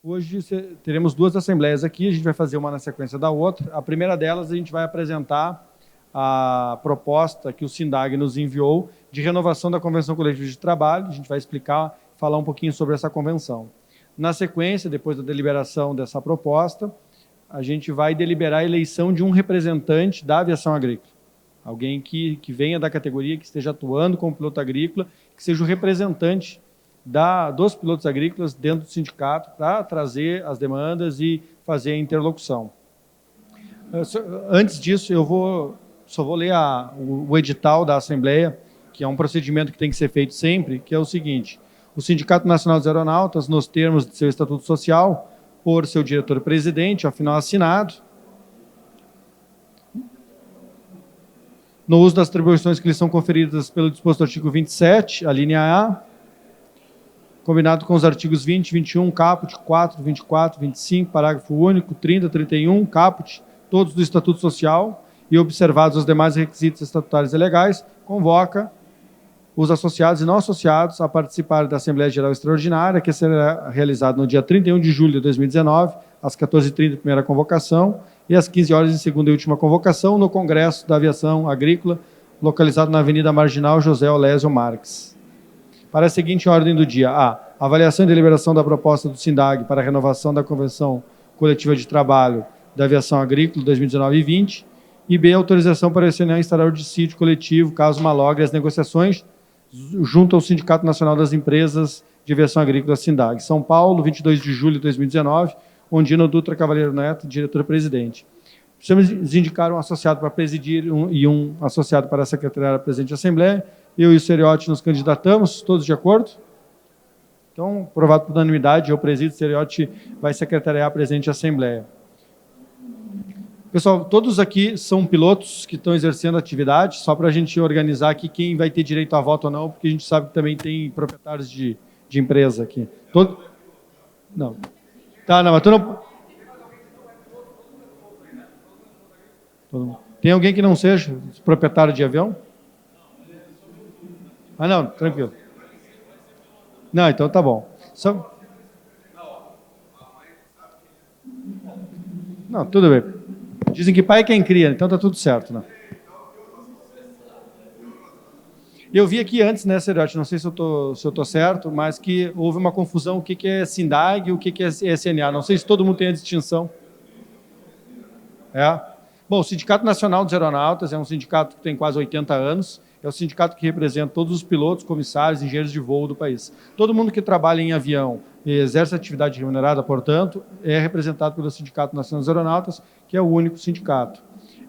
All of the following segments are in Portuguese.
Hoje teremos duas assembleias aqui, a gente vai fazer uma na sequência da outra. A primeira delas, a gente vai apresentar a proposta que o SINDAG nos enviou de renovação da Convenção Coletiva de Trabalho. A gente vai falar um pouquinho sobre essa convenção. Na sequência, depois da deliberação dessa proposta, a gente vai deliberar a eleição de um representante da aviação agrícola. Alguém que venha da categoria, que esteja atuando como piloto agrícola, que seja o representante dos pilotos agrícolas dentro do sindicato para trazer as demandas e fazer a interlocução. Antes disso, só vou ler o edital da Assembleia, que é um procedimento que tem que ser feito sempre, que é o seguinte: o Sindicato Nacional dos Aeronautas, nos termos de seu estatuto social, por seu diretor-presidente, afinal assinado, no uso das atribuições que lhe são conferidas pelo disposto do artigo 27, a linha A, combinado com os artigos 20, 21, caput, 4, 24, 25, parágrafo único, 30, 31, caput, todos do Estatuto Social, e observados os demais requisitos estatutários e legais, convoca os associados e não associados a participar da Assembleia Geral Extraordinária, que será realizada no dia 31 de julho de 2019, às 14h30, primeira convocação, e às 15 horas, em segunda e última convocação, no Congresso da Aviação Agrícola, localizado na Avenida Marginal José Olésio Marques. Para a seguinte ordem do dia: A. Avaliação e deliberação da proposta do SINDAG para a renovação da Convenção Coletiva de Trabalho da Aviação Agrícola 2019 e 20. E B. Autorização para acionar e instalar o dissídio coletivo, caso malogre as negociações, junto ao Sindicato Nacional das Empresas de Aviação Agrícola, SINDAG. São Paulo, 22 de julho de 2019, Ondino Dutra Cavaleiro Neto, diretor-presidente. Precisamos indicar um associado para presidir e um associado para secretariar a presente Assembleia. Eu e o Seriote nos candidatamos, todos de acordo? Então, aprovado por unanimidade, eu presido, o Seriote vai secretariar a presente Assembleia. Pessoal, todos aqui são pilotos que estão exercendo atividade, só para a gente organizar aqui quem vai ter direito a voto ou não, porque a gente sabe que também tem proprietários de empresa aqui. Não. Tá, não, mas tu não... Tem alguém que não seja proprietário de avião? Ah, não, tranquilo. Não, então tá bom. Não, tudo bem. Dizem que pai é quem cria, então tá tudo certo, né? Eu vi aqui antes, né, Seriote, não sei se eu tô certo, mas que houve uma confusão, o que é SINDAG e o que é SNA. Não sei se todo mundo tem a distinção. Bom, o Sindicato Nacional dos Aeronautas é um sindicato que tem quase 80 anos, é o sindicato que representa todos os pilotos, comissários, engenheiros de voo do país. Todo mundo que trabalha em avião e exerce atividade remunerada, portanto, é representado pelo Sindicato Nacional dos Aeronautas, que é o único sindicato.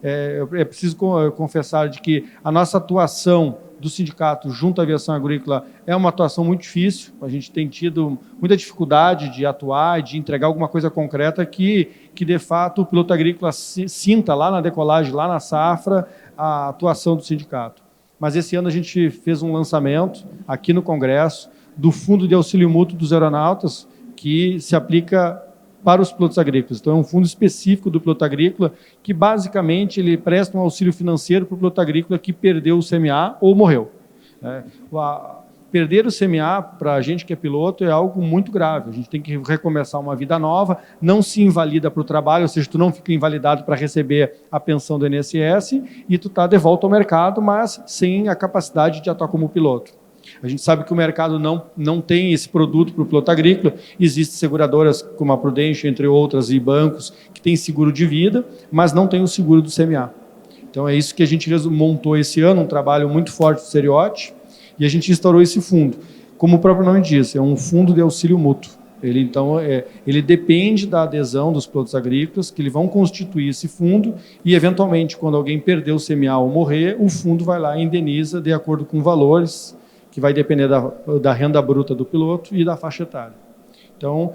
É preciso confessar de que a nossa atuação do sindicato junto à aviação agrícola é uma atuação muito difícil. A gente tem tido muita dificuldade de atuar, de entregar alguma coisa concreta que de fato, o piloto agrícola sinta lá na decolagem, lá na safra, a atuação do sindicato. Mas esse ano a gente fez um lançamento aqui no Congresso do Fundo de Auxílio Mútuo dos Aeronautas, que se aplica para os pilotos agrícolas. Então, é um fundo específico do piloto agrícola que, basicamente, ele presta um auxílio financeiro para o piloto agrícola que perdeu o CMA ou morreu. Perder o CMA, para a gente que é piloto, é algo muito grave. A gente tem que recomeçar uma vida nova, não se invalida para o trabalho, ou seja, tu não fica invalidado para receber a pensão do INSS e tu está de volta ao mercado, mas sem a capacidade de atuar como piloto. A gente sabe que o mercado não tem esse produto para o piloto agrícola. Existem seguradoras como a Prudential, entre outras, e bancos que têm seguro de vida, mas não tem o seguro do CMA. Então é isso que a gente montou esse ano, um trabalho muito forte do Seriote, e a gente instaurou esse fundo. Como o próprio nome diz, é um fundo de auxílio mútuo. Ele depende da adesão dos pilotos agrícolas, que eles vão constituir esse fundo e, eventualmente, quando alguém perder o CMA ou morrer, o fundo vai lá e indeniza de acordo com valores, que vai depender da renda bruta do piloto e da faixa etária. Então,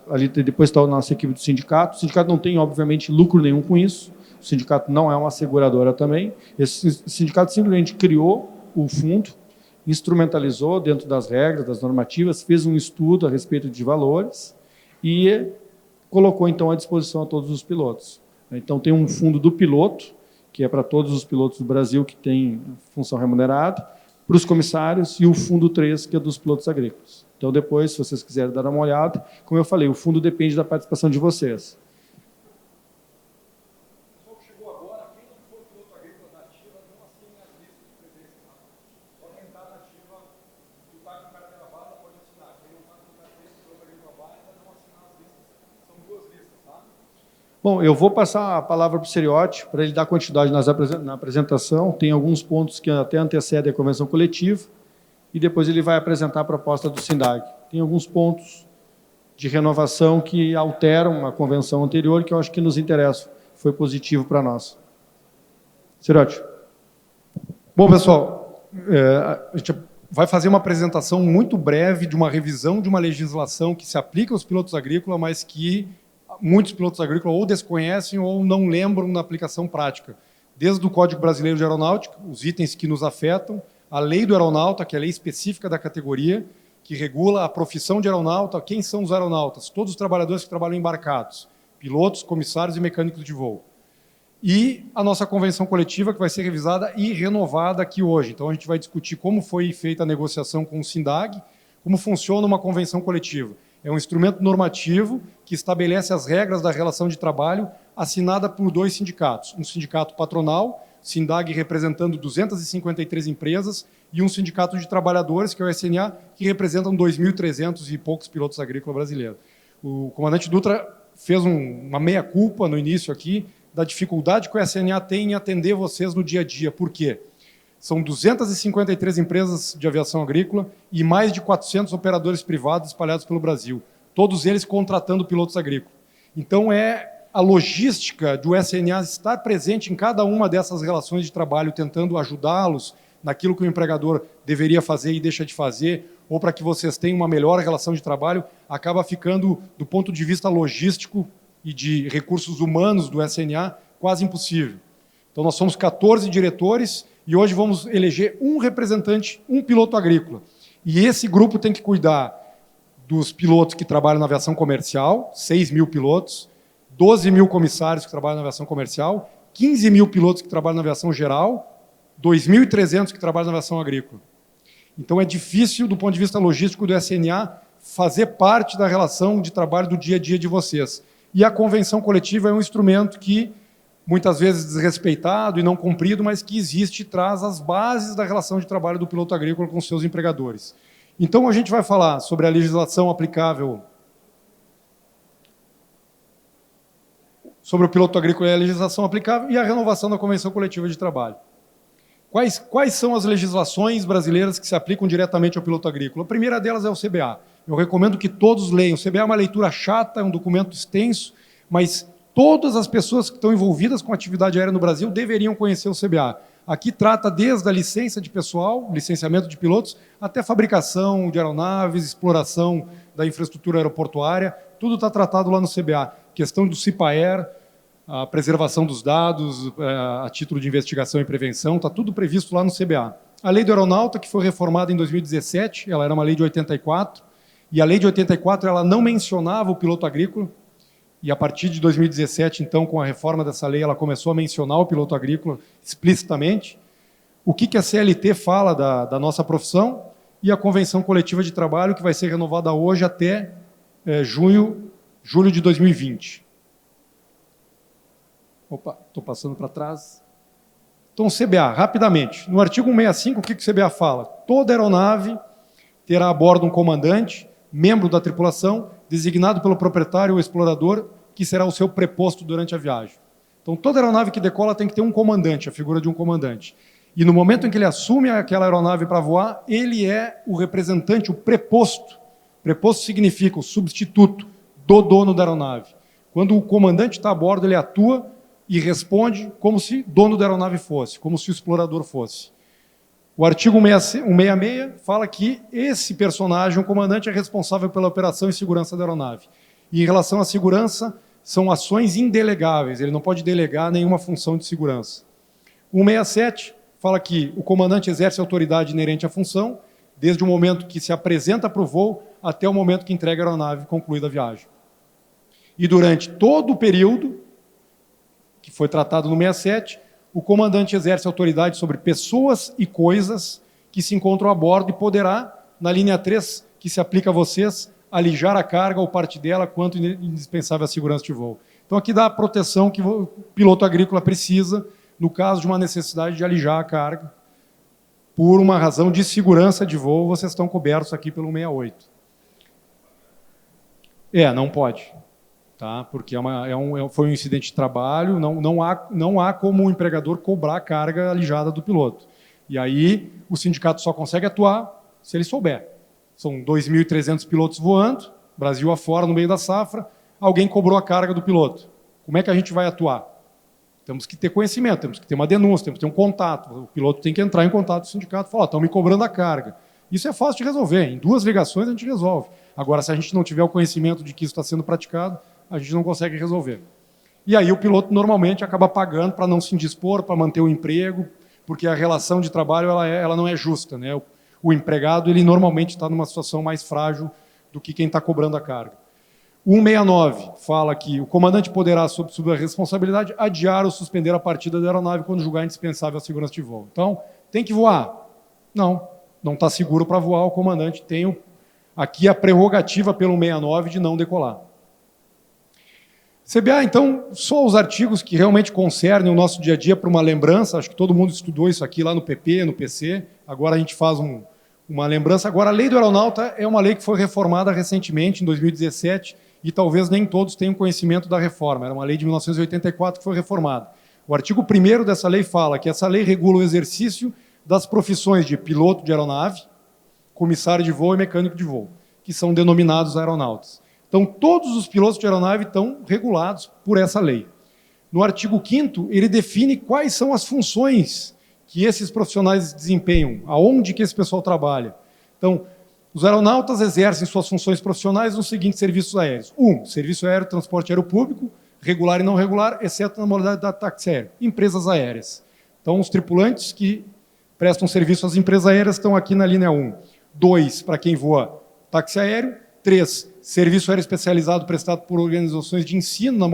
ali depois está a nossa equipe do sindicato. O sindicato não tem, obviamente, lucro nenhum com isso. O sindicato não é uma seguradora também. Esse sindicato simplesmente criou o fundo, instrumentalizou dentro das regras, das normativas, fez um estudo a respeito de valores e colocou, então, à disposição a todos os pilotos. Então, tem um fundo do piloto, que é para todos os pilotos do Brasil que têm função remunerada, para os comissários, e o fundo 3, que é dos pilotos agrícolas. Então, depois, se vocês quiserem dar uma olhada, como eu falei, o fundo depende da participação de vocês. Bom, eu vou passar a palavra para o Seriote, para ele dar continuidade na apresentação. Tem alguns pontos que até antecedem a convenção coletiva, e depois ele vai apresentar a proposta do SINDAG. Tem alguns pontos de renovação que alteram a convenção anterior, que eu acho que nos interessa, foi positivo para nós. Seriote. Bom, pessoal, a gente vai fazer uma apresentação muito breve de uma revisão de uma legislação que se aplica aos pilotos agrícolas, mas que muitos pilotos agrícolas ou desconhecem ou não lembram na aplicação prática. Desde o Código Brasileiro de Aeronáutica, os itens que nos afetam, a lei do aeronauta, que é a lei específica da categoria, que regula a profissão de aeronauta, quem são os aeronautas, todos os trabalhadores que trabalham embarcados, pilotos, comissários e mecânicos de voo. E a nossa convenção coletiva, que vai ser revisada e renovada aqui hoje. Então, a gente vai discutir como foi feita a negociação com o SINDAG, como funciona uma convenção coletiva. É um instrumento normativo que estabelece as regras da relação de trabalho assinada por 2 sindicatos. Um sindicato patronal, SINDAG representando 253 empresas, e um sindicato de trabalhadores, que é o SNA, que representam 2.300 e poucos pilotos agrícolas brasileiros. O comandante Dutra fez uma meia-culpa no início aqui da dificuldade que o SNA tem em atender vocês no dia a dia. Por quê? São 253 empresas de aviação agrícola e mais de 400 operadores privados espalhados pelo Brasil, todos eles contratando pilotos agrícolas. Então, a logística do SNA estar presente em cada uma dessas relações de trabalho, tentando ajudá-los naquilo que o empregador deveria fazer e deixa de fazer, ou para que vocês tenham uma melhor relação de trabalho, acaba ficando, do ponto de vista logístico e de recursos humanos do SNA, quase impossível. Então, nós somos 14 diretores e hoje vamos eleger um representante, um piloto agrícola. E esse grupo tem que cuidar dos pilotos que trabalham na aviação comercial, 6.000 pilotos, 12.000 comissários que trabalham na aviação comercial, 15.000 pilotos que trabalham na aviação geral, 2.300 que trabalham na aviação agrícola. Então, é difícil, do ponto de vista logístico do SNA, fazer parte da relação de trabalho do dia a dia de vocês. E a convenção coletiva é um instrumento que, muitas vezes desrespeitado e não cumprido, mas que existe e traz as bases da relação de trabalho do piloto agrícola com seus empregadores. Então, a gente vai falar sobre a legislação aplicável sobre o piloto agrícola e a legislação aplicável e a renovação da convenção coletiva de trabalho. Quais são as legislações brasileiras que se aplicam diretamente ao piloto agrícola? A primeira delas é o CBA. Eu recomendo que todos leiam. O CBA é uma leitura chata, é um documento extenso, mas todas as pessoas que estão envolvidas com a atividade aérea no Brasil deveriam conhecer o CBA. Aqui trata desde a licença de pessoal, licenciamento de pilotos, até fabricação de aeronaves, exploração da infraestrutura aeroportuária, tudo está tratado lá no CBA. Questão do CIPAER, a preservação dos dados, a título de investigação e prevenção, está tudo previsto lá no CBA. A lei do aeronauta, que foi reformada em 2017, ela era uma lei de 84, e a lei de 84 ela não mencionava o piloto agrícola, e a partir de 2017, então, com a reforma dessa lei, ela começou a mencionar o piloto agrícola explicitamente. O que a CLT fala da nossa profissão e a Convenção Coletiva de Trabalho, que vai ser renovada hoje até julho de 2020. Opa, estou passando para trás. Então, o CBA, rapidamente. No artigo 165, o que o CBA fala? Toda aeronave terá a bordo um comandante, membro da tripulação, designado pelo proprietário ou explorador, que será o seu preposto durante a viagem. Então, toda aeronave que decola tem que ter um comandante, a figura de um comandante. E no momento em que ele assume aquela aeronave para voar, ele é o representante, o preposto. Preposto significa o substituto do dono da aeronave. Quando o comandante está a bordo, ele atua e responde como se dono da aeronave fosse, como se o explorador fosse. O artigo 166 fala que esse personagem, o comandante, é responsável pela operação e segurança da aeronave. E em relação à segurança, são ações indelegáveis, ele não pode delegar nenhuma função de segurança. O 167 fala que o comandante exerce autoridade inerente à função, desde o momento que se apresenta para o voo até o momento que entrega a aeronave concluída a viagem. E durante todo o período, que foi tratado no 67, o comandante exerce autoridade sobre pessoas e coisas que se encontram a bordo e poderá, na linha 3, que se aplica a vocês, alijar a carga ou parte dela, quanto indispensável à segurança de voo. Então, aqui dá a proteção que o piloto agrícola precisa, no caso de uma necessidade de alijar a carga. Por uma razão de segurança de voo, vocês estão cobertos aqui pelo 68. Não pode. Tá? Porque foi um incidente de trabalho, não há como o empregador cobrar a carga alijada do piloto. E aí, o sindicato só consegue atuar se ele souber. São 2.300 pilotos voando, Brasil afora, no meio da safra, alguém cobrou a carga do piloto. Como é que a gente vai atuar? Temos que ter conhecimento, temos que ter uma denúncia, temos que ter um contato. O piloto tem que entrar em contato com o sindicato e falar, estão me cobrando a carga. Isso é fácil de resolver, em 2 ligações a gente resolve. Agora, se a gente não tiver o conhecimento de que isso está sendo praticado, a gente não consegue resolver. E aí o piloto normalmente acaba pagando para não se indispor, para manter o emprego, porque a relação de trabalho ela não é justa, né? O empregado ele normalmente está numa situação mais frágil do que quem está cobrando a carga. O 169 fala que o comandante poderá, sob sua responsabilidade, adiar ou suspender a partida da aeronave quando julgar indispensável a segurança de voo. Então, tem que voar? Não está seguro para voar, o comandante tem aqui a prerrogativa pelo 169 de não decolar. CBA, então, só os artigos que realmente concernem o nosso dia a dia para uma lembrança, acho que todo mundo estudou isso aqui lá no PP, no PC, agora a gente faz uma lembrança. Agora, a lei do aeronauta é uma lei que foi reformada recentemente, em 2017, e talvez nem todos tenham conhecimento da reforma. Era uma lei de 1984 que foi reformada. O artigo 1º dessa lei fala que essa lei regula o exercício das profissões de piloto de aeronave, comissário de voo e mecânico de voo, que são denominados aeronautas. Então, todos os pilotos de aeronave estão regulados por essa lei. No artigo 5º, ele define quais são as funções que esses profissionais desempenham, aonde que esse pessoal trabalha. Então, os aeronautas exercem suas funções profissionais nos seguintes serviços aéreos. 1. Serviço aéreo, transporte aéreo público, regular e não regular, exceto na modalidade da táxi aéreo. Empresas aéreas. Então, os tripulantes que prestam serviço às empresas aéreas estão aqui na linha 1. 2, para quem voa táxi aéreo. 3, serviço aéreo especializado prestado por organizações de ensino na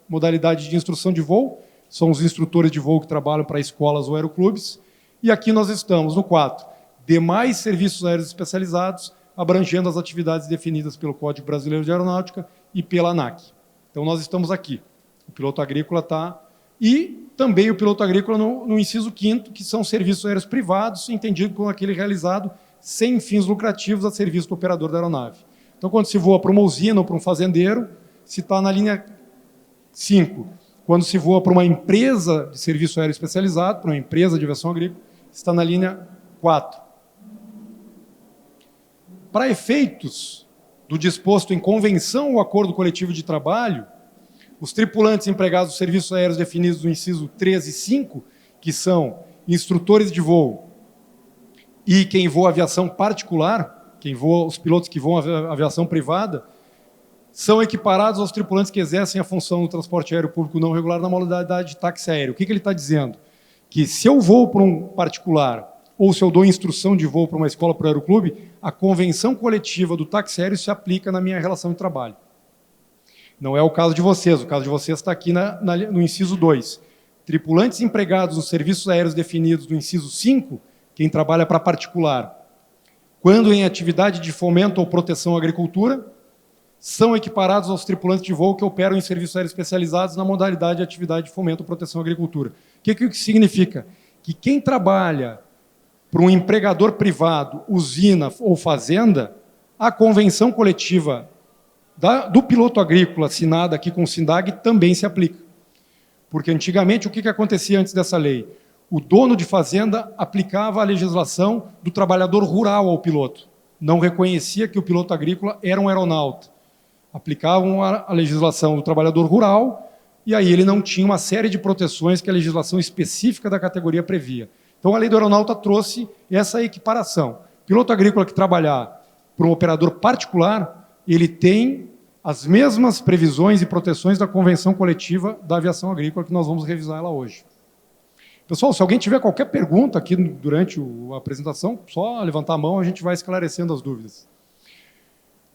modalidade de instrução de voo. São os instrutores de voo que trabalham para escolas ou aeroclubes. E aqui nós estamos no 4. Demais serviços aéreos especializados, abrangendo as atividades definidas pelo Código Brasileiro de Aeronáutica e pela ANAC. Então, nós estamos aqui. O piloto agrícola está... E também o piloto agrícola no inciso 5º, que são serviços aéreos privados, entendido como aquele realizado sem fins lucrativos a serviço do operador da aeronave. Então, quando se voa para uma usina ou para um fazendeiro, se está na linha 5. Quando se voa para uma empresa de serviço aéreo especializado, para uma empresa de aviação agrícola, está na linha 4. Para efeitos do disposto em convenção ou acordo coletivo de trabalho, os tripulantes empregados dos serviços aéreos definidos no inciso 3 e 5, que são instrutores de voo e quem voa aviação particular, os pilotos que voam aviação privada, são equiparados aos tripulantes que exercem a função do transporte aéreo público não regular na modalidade de táxi aéreo. O que ele está dizendo? Que se eu vou para um particular ou se eu dou instrução de voo para uma escola, para o aeroclube, a convenção coletiva do táxi aéreo se aplica na minha relação de trabalho. Não é o caso de vocês. O caso de vocês está aqui no inciso 2. Tripulantes empregados nos serviços aéreos definidos no inciso 5, quem trabalha para particular, quando em atividade de fomento ou proteção à agricultura, são equiparados aos tripulantes de voo que operam em serviços aéreos especializados na modalidade de atividade de fomento ou proteção à agricultura. O que significa? Que quem trabalha para um empregador privado, usina ou fazenda, a convenção coletiva do piloto agrícola assinada aqui com o SINDAG também se aplica. Porque antigamente o que acontecia antes dessa lei? O dono de fazenda aplicava a legislação do trabalhador rural ao piloto. Não reconhecia que o piloto agrícola era um aeronauta. Aplicavam a legislação do trabalhador rural e aí ele não tinha uma série de proteções que a legislação específica da categoria previa. Então, a lei do aeronauta trouxe essa equiparação. O piloto agrícola que trabalhar para um operador particular, ele tem as mesmas previsões e proteções da Convenção Coletiva da Aviação Agrícola, que nós vamos revisar ela hoje. Pessoal, se alguém tiver qualquer pergunta aqui durante a apresentação, só levantar a mão, a gente vai esclarecendo as dúvidas.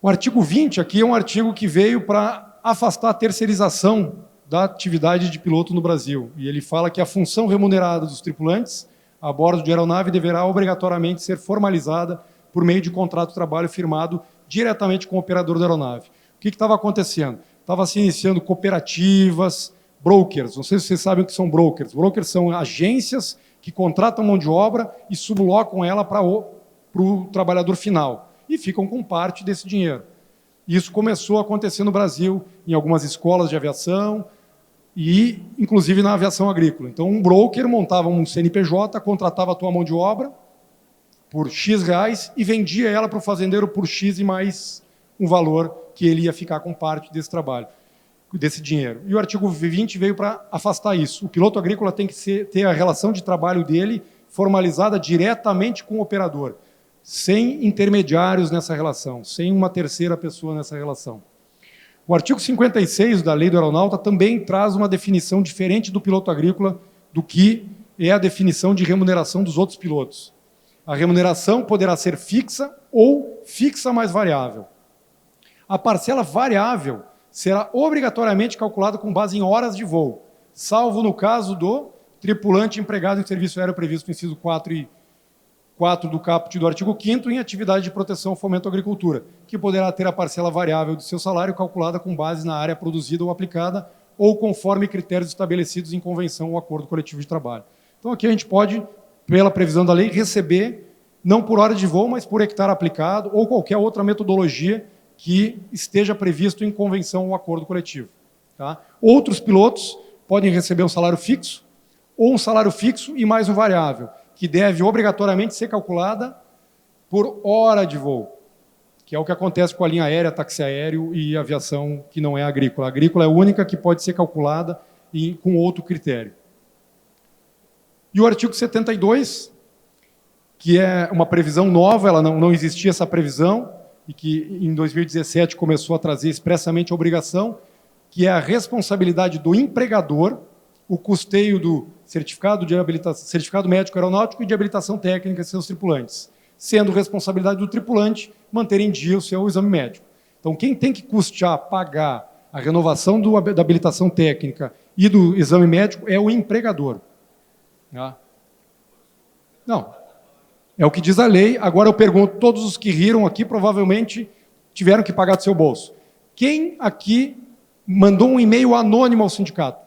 O artigo 20 aqui é um artigo que veio para afastar a terceirização da atividade de piloto no Brasil. E ele fala que a função remunerada dos tripulantes a bordo de aeronave deverá obrigatoriamente ser formalizada por meio de contrato de trabalho firmado diretamente com o operador da aeronave. O que estava acontecendo? Estava se iniciando cooperativas, brokers. Não sei se vocês sabem o que são brokers. Brokers são agências que contratam mão de obra e sublocam ela para o trabalhador final e ficam com parte desse dinheiro. Isso começou a acontecer no Brasil, em algumas escolas de aviação e, inclusive, na aviação agrícola. Então, um broker montava um CNPJ, contratava a tua mão de obra por X reais e vendia ela para o fazendeiro por X e mais um valor que ele ia ficar com parte desse trabalho, desse dinheiro. E o artigo 20 veio para afastar isso. O piloto agrícola tem que ter a relação de trabalho dele formalizada diretamente com o operador, sem intermediários nessa relação, sem uma terceira pessoa nessa relação. O artigo 56 da Lei do Aeronauta também traz uma definição diferente do piloto agrícola do que é a definição de remuneração dos outros pilotos. A remuneração poderá ser fixa ou fixa mais variável. A parcela variável será obrigatoriamente calculada com base em horas de voo, salvo no caso do tripulante empregado em serviço aéreo previsto no inciso 4 e 4 do caput do artigo 5º em atividade de proteção, fomento à agricultura, que poderá ter a parcela variável de seu salário calculada com base na área produzida ou aplicada ou conforme critérios estabelecidos em convenção ou acordo coletivo de trabalho. Então, aqui a gente pode, pela previsão da lei, receber, não por hora de voo, mas por hectare aplicado ou qualquer outra metodologia que esteja previsto em convenção ou acordo coletivo. Tá? Outros pilotos podem receber um salário fixo ou um salário fixo e mais um variável, que deve obrigatoriamente ser calculada por hora de voo, que é o que acontece com a linha aérea, táxi aéreo e aviação que não é agrícola. A agrícola é a única que pode ser calculada com outro critério. E o artigo 72, que é uma previsão nova, ela não existia essa previsão, e que em 2017 começou a trazer expressamente a obrigação, que é a responsabilidade do empregador, o custeio do certificado médico aeronáutico e de habilitação técnica de seus tripulantes, sendo responsabilidade do tripulante manter em dia o seu exame médico. Então, quem tem que custear, pagar a renovação da habilitação técnica e do exame médico é o empregador. Não. É o que diz a lei. Agora eu pergunto, todos os que riram aqui provavelmente tiveram que pagar do seu bolso. Quem aqui mandou um e-mail anônimo ao sindicato?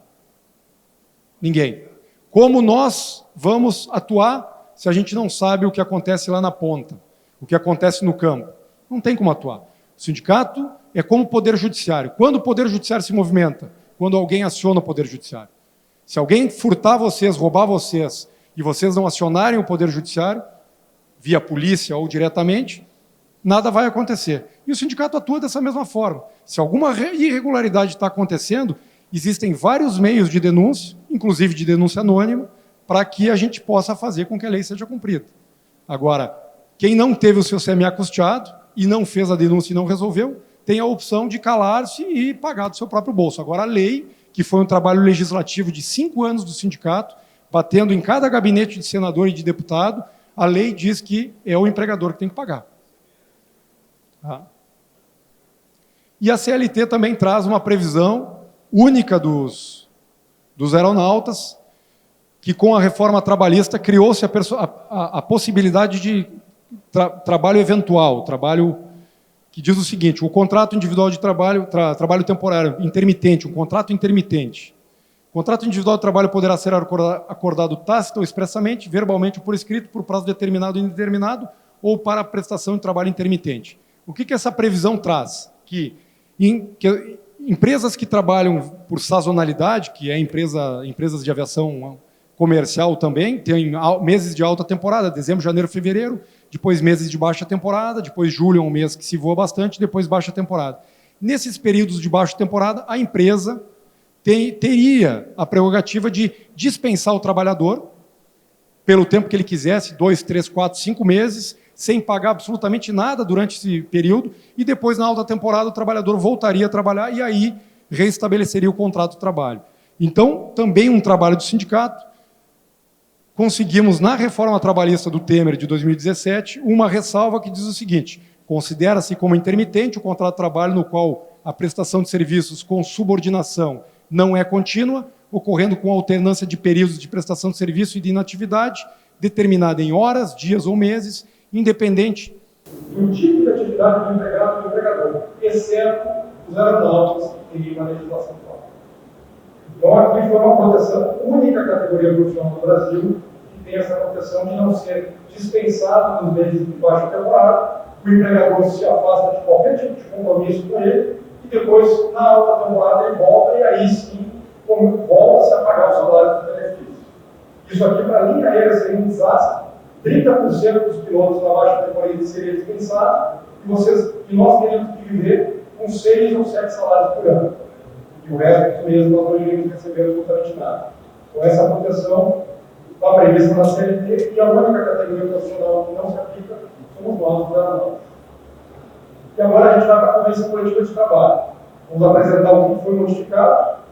Ninguém. Como nós vamos atuar se a gente não sabe o que acontece lá na ponta, o que acontece no campo? Não tem como atuar. O sindicato é como o Poder Judiciário. Quando o Poder Judiciário se movimenta? Quando alguém aciona o Poder Judiciário. Se alguém furtar vocês, roubar vocês, e vocês não acionarem o Poder Judiciário, via polícia ou diretamente, nada vai acontecer. E o sindicato atua dessa mesma forma. Se alguma irregularidade está acontecendo, existem vários meios de denúncia, inclusive de denúncia anônima, para que a gente possa fazer com que a lei seja cumprida. Agora, quem não teve o seu CMA custeado e não fez a denúncia e não resolveu, tem a opção de calar-se e pagar do seu próprio bolso. Agora, a lei, que foi um trabalho legislativo de 5 anos do sindicato, batendo em cada gabinete de senador e de deputado, a lei diz que é o empregador que tem que pagar. E a CLT também traz uma previsão única dos aeronautas, que com a reforma trabalhista criou-se a possibilidade de trabalho eventual, trabalho que diz o seguinte: o contrato individual de trabalho, trabalho temporário, intermitente, um contrato intermitente. O contrato individual de trabalho poderá ser acordado tácita ou expressamente, verbalmente ou por escrito, por prazo determinado ou indeterminado, ou para a prestação de trabalho intermitente. O que essa previsão traz? Que empresas que trabalham por sazonalidade, que é empresas de aviação comercial também, tem meses de alta temporada, dezembro, janeiro, fevereiro, depois meses de baixa temporada, depois julho é um mês que se voa bastante, depois baixa temporada. Nesses períodos de baixa temporada, a empresa teria a prerrogativa de dispensar o trabalhador pelo tempo que ele quisesse, 2, 3, 4, 5 meses, sem pagar absolutamente nada durante esse período, e depois, na alta temporada, o trabalhador voltaria a trabalhar e aí reestabeleceria o contrato de trabalho. Então, também um trabalho do sindicato, conseguimos, na reforma trabalhista do Temer de 2017, uma ressalva que diz o seguinte: considera-se como intermitente o contrato de trabalho no qual a prestação de serviços com subordinação não é contínua, ocorrendo com alternância de períodos de prestação de serviço e de inatividade, determinada em horas, dias ou meses, independente do tipo de atividade do empregado e do empregador, exceto os aeronáuticos que teriam uma legislação própria. Então, aqui foi uma proteção, única categoria profissional do Brasil que tem essa proteção de não ser dispensado nos meses de baixa temporada, o empregador se afasta de qualquer tipo de compromisso com ele, e depois, na alta temporada, ele volta, e aí sim, volta-se a pagar o salário dos benefícios. Isso aqui, para a linha aérea, seria um desastre. 30% dos pilotos na baixa temporada seriam dispensados, e nós teríamos que viver com 6 ou 7 salários por ano. E o resto dos meses nós não iríamos receber absolutamente nada. Então, essa proteção está prevista na CLT, e a única categoria profissional que não se aplica somos nós, os aeronáuticos. E agora a gente vai para a Convenção Coletiva de Trabalho. Vamos apresentar o que foi modificado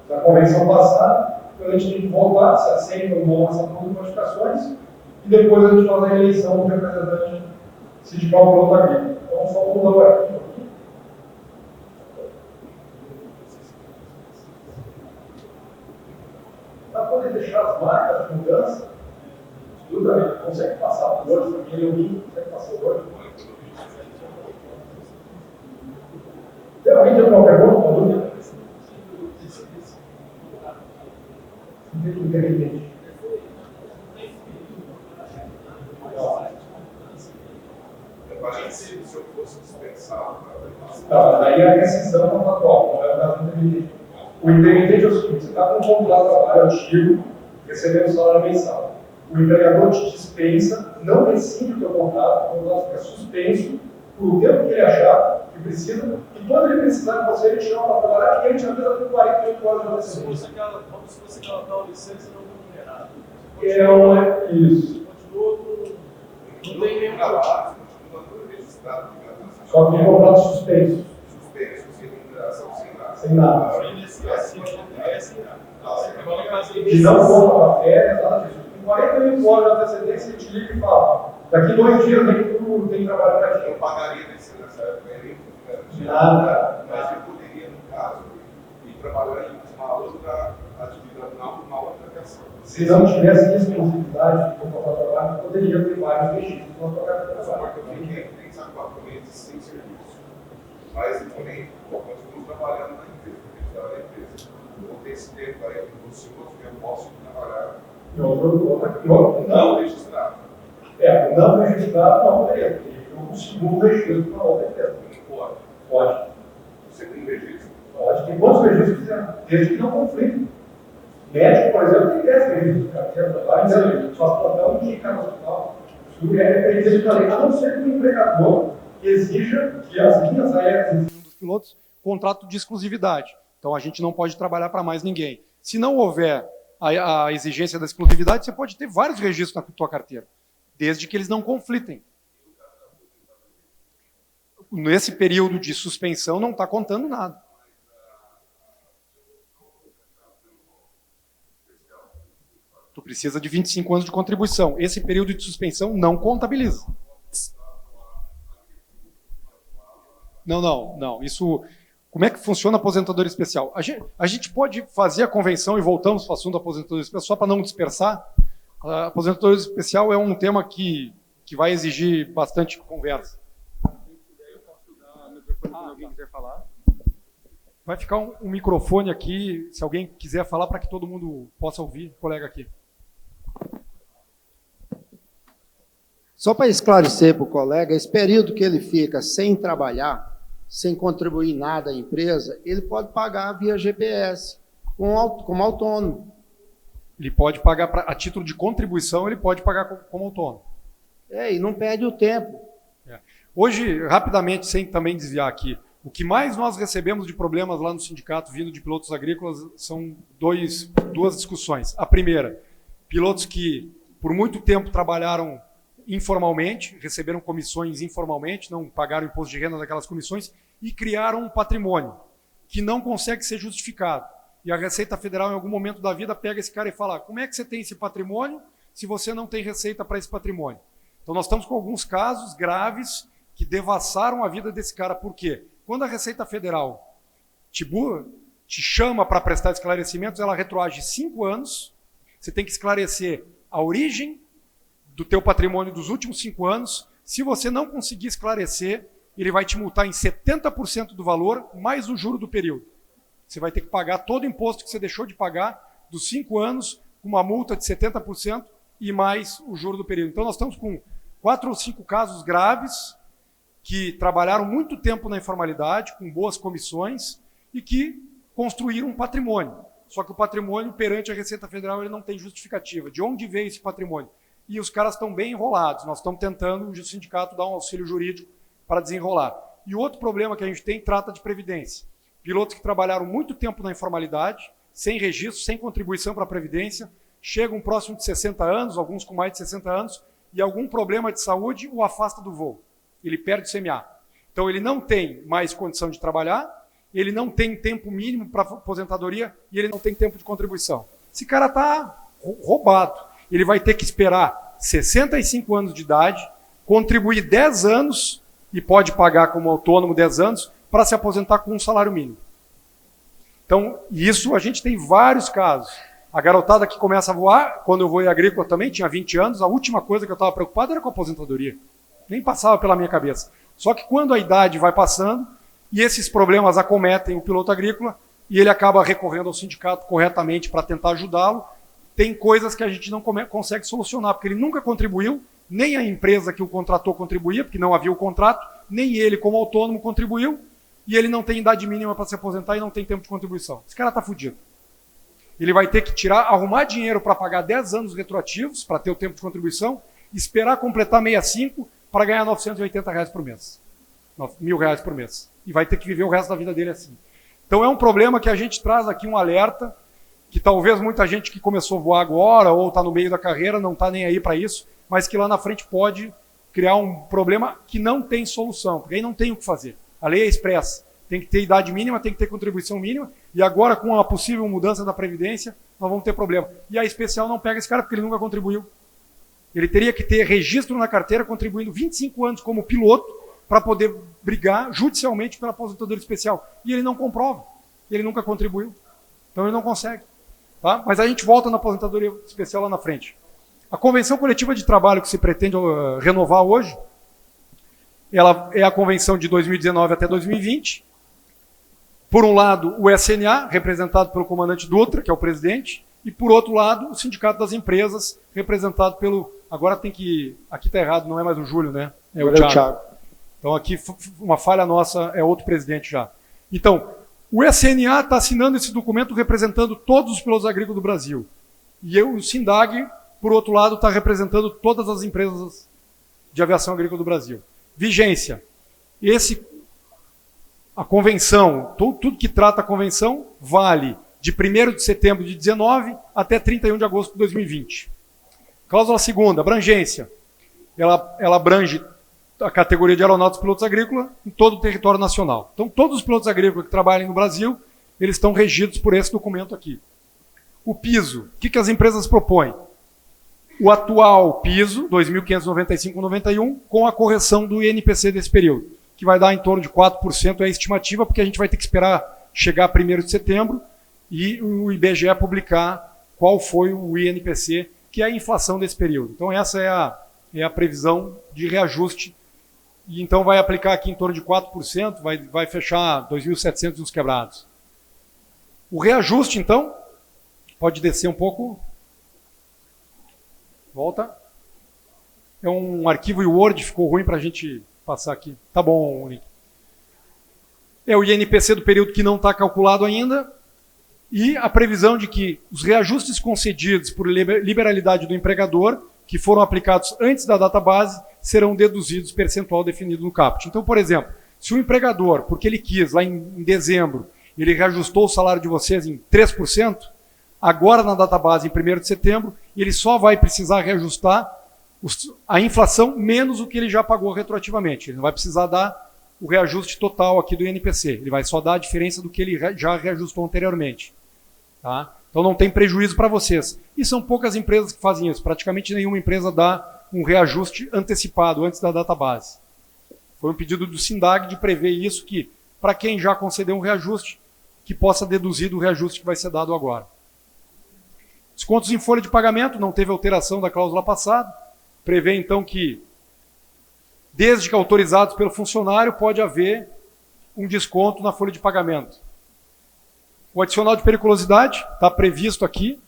da convenção passada, então a gente tem que voltar, se aceita ou não essa modificações, e depois a gente faz a eleição do representante sindical piloto agrícola. Então, só vou mudar o arquivo aqui. Para poder deixar as marcas de mudança, absolutamente, consegue passar por hoje, porque ele é o mínimo, consegue passar por hoje. Tem alguém que tem qualquer pergunta, dúvida? Inteligente. Se eu fosse dispensado, Daí a rescisão contratual, não é o caso do intermitente. O intermitente é o seguinte: você está com um contrato de trabalho antigo, recebendo salário mensal. O empregador te dispensa, não rescinde o teu contrato, o contrato fica suspenso por o tempo que ele achar que precisa, e quando ele precisar de você, ele te chama para trabalhar, e ele te avisa por 48 horas de antecedência. Como se fosse aquela tal licença não remunerada. Isso. Não tem nenhum trabalho, continua tudo registrado, digamos assim. Só que o contrato suspenso. Suspenso, sem remuneração, sem nada. Sem nada. E não conta para férias, nada disso. Com 48 horas de antecedência, ele te liga e fala: daqui 2 dias tem trabalho para ti. Eu pagaria nessa época, ele Nada. mas eu poderia, no caso, ir trabalhar em uma outra atividade, uma outra versão. Se não tivesse exclusividade de contrato de trabalho, poderia ter vários registros no contrato de trabalho. Porque eu fiquei 3 a 4 meses sem serviço. Mas, porém, eu continuo trabalhando na empresa, registrado na empresa. Vou ter esse tempo aí, ocioso, que eu posso trabalhar. Não registrado. Não registrado não poderia. O segundo registro na outra empresa. Não pode. Pode. O segundo registro? Pode. Tem quantos registros quiser, desde que não conflito. Médico, por exemplo, tem 10 registros de carteira, vai dizendo, só plantão indica no hospital. Isso é previsto pela lei, a não ser que o empregador exija que as linhas aéreas exijam dos pilotos contrato de exclusividade. Então a gente não pode trabalhar para mais ninguém. Se não houver a exigência da exclusividade, você pode ter vários registros na tua carteira, desde que eles não conflitem. Nesse período de suspensão não está contando nada. Tu precisa de 25 anos de contribuição. Esse período de suspensão não contabiliza. Não. Isso, como é que funciona a aposentadoria especial? A gente pode fazer a convenção e voltamos para o assunto da aposentadoria especial, só para não dispersar. A aposentadoria especial é um tema que vai exigir bastante conversa. Eu posso dar o microfone quando alguém quiser falar. Vai ficar um microfone aqui, se alguém quiser falar, para que todo mundo possa ouvir, colega aqui. Só para esclarecer para o colega, esse período que ele fica sem trabalhar, sem contribuir nada à empresa, ele pode pagar via GPS, como autônomo. Ele pode pagar, a título de contribuição, ele pode pagar como autônomo. E não perde o tempo. Hoje, rapidamente, sem também desviar aqui, o que mais nós recebemos de problemas lá no sindicato vindo de pilotos agrícolas são duas discussões. A primeira, pilotos que por muito tempo trabalharam informalmente, receberam comissões informalmente, não pagaram imposto de renda daquelas comissões e criaram um patrimônio que não consegue ser justificado. E a Receita Federal, em algum momento da vida, pega esse cara e fala: como é que você tem esse patrimônio se você não tem receita para esse patrimônio? Então nós estamos com alguns casos graves que devassaram a vida desse cara. Por quê? Quando a Receita Federal te chama para prestar esclarecimentos, ela retroage 5 anos, você tem que esclarecer a origem do teu patrimônio dos últimos 5 anos, Se você não conseguir esclarecer, ele vai te multar em 70% do valor, mais o juro do período. Você vai ter que pagar todo o imposto que você deixou de pagar dos 5 anos, uma multa de 70% e mais o juro do período. Então, nós estamos com 4 ou 5 casos graves que trabalharam muito tempo na informalidade, com boas comissões, e que construíram um patrimônio. Só que o patrimônio, perante a Receita Federal, ele não tem justificativa. De onde veio esse patrimônio? E os caras estão bem enrolados. Nós estamos tentando, o sindicato, dar um auxílio jurídico para desenrolar. E outro problema que a gente tem trata de previdência. Pilotos que trabalharam muito tempo na informalidade, sem registro, sem contribuição para a Previdência, chegam próximo de 60 anos, alguns com mais de 60 anos, e algum problema de saúde o afasta do voo. Ele perde o CMA. Então, ele não tem mais condição de trabalhar, ele não tem tempo mínimo para aposentadoria e ele não tem tempo de contribuição. Esse cara está roubado. Ele vai ter que esperar 65 anos de idade, contribuir 10 anos e pode pagar como autônomo 10 anos para se aposentar com um salário mínimo. Então, isso a gente tem vários casos. A garotada que começa a voar, quando eu voei agrícola também, tinha 20 anos, a última coisa que eu estava preocupado era com a aposentadoria. Nem passava pela minha cabeça. Só que quando a idade vai passando, e esses problemas acometem o piloto agrícola, e ele acaba recorrendo ao sindicato corretamente para tentar ajudá-lo, tem coisas que a gente não consegue solucionar, porque ele nunca contribuiu, nem a empresa que o contratou contribuía, porque não havia o contrato, nem ele como autônomo contribuiu, e ele não tem idade mínima para se aposentar e não tem tempo de contribuição. Esse cara está fudido. Ele vai ter que arrumar dinheiro para pagar 10 anos retroativos, para ter o tempo de contribuição, esperar completar 65 para ganhar R$980 por mês. R$1.000 por mês. E vai ter que viver o resto da vida dele assim. Então é um problema que a gente traz aqui um alerta, que talvez muita gente que começou a voar agora ou está no meio da carreira não está nem aí para isso, mas que lá na frente pode criar um problema que não tem solução, porque aí não tem o que fazer. A lei é expressa. Tem que ter idade mínima, tem que ter contribuição mínima, e agora com a possível mudança da Previdência, nós vamos ter problema. E a especial não pega esse cara porque ele nunca contribuiu. Ele teria que ter registro na carteira contribuindo 25 anos como piloto para poder brigar judicialmente pela aposentadoria especial. E ele não comprova. Ele nunca contribuiu. Então ele não consegue. Tá? Mas a gente volta na aposentadoria especial lá na frente. A Convenção Coletiva de Trabalho que se pretende renovar hoje, ela é a convenção de 2019 até 2020. Por um lado, o SNA, representado pelo comandante Dutra, que é o presidente, e por outro lado, o Sindicato das Empresas, representado pelo... Agora tem que... Aqui está errado, não é mais o Júlio, né? É o Thiago. Então aqui, uma falha nossa, é outro presidente já. Então, o SNA está assinando esse documento representando todos os pilotos agrícolas do Brasil. E o SINDAG, por outro lado, está representando todas as empresas de aviação agrícola do Brasil. Vigência. A convenção, tudo que trata a convenção, vale de 1º de setembro de 19 até 31 de agosto de 2020. Cláusula segunda, abrangência. Ela abrange a categoria de aeronautas e pilotos agrícolas em todo o território nacional. Então, todos os pilotos agrícolas que trabalham no Brasil, eles estão regidos por esse documento aqui. O piso, o que as empresas propõem? O atual piso, 2.595,91, com a correção do INPC desse período, que vai dar em torno de 4%, é a estimativa, porque a gente vai ter que esperar chegar 1º de setembro e o IBGE publicar qual foi o INPC, que é a inflação desse período. Então, essa é a previsão de reajuste. E então vai aplicar aqui em torno de 4%, vai fechar 2.700 uns quebrados. O reajuste, então, pode descer um pouco. Volta. É um arquivo Word, ficou ruim para a gente passar aqui. Tá bom, Nick. É o INPC do período que não está calculado ainda. E a previsão de que os reajustes concedidos por liberalidade do empregador, que foram aplicados antes da data base, serão deduzidos percentual definido no caput. Então, por exemplo, se o empregador, porque ele quis, lá em dezembro, ele reajustou o salário de vocês em 3%, agora na data base, em 1º de setembro, ele só vai precisar reajustar a inflação menos o que ele já pagou retroativamente. Ele não vai precisar dar o reajuste total aqui do INPC. Ele vai só dar a diferença do que ele já reajustou anteriormente. Tá? Então não tem prejuízo para vocês. E são poucas empresas que fazem isso. Praticamente nenhuma empresa dá um reajuste antecipado antes da data base. Foi um pedido do SINDAG de prever isso, que para quem já concedeu um reajuste, que possa deduzir do reajuste que vai ser dado agora. Descontos em folha de pagamento, não teve alteração da cláusula passada. Prevê então que desde que autorizados pelo funcionário, pode haver um desconto na folha de pagamento. O adicional de periculosidade está previsto aqui,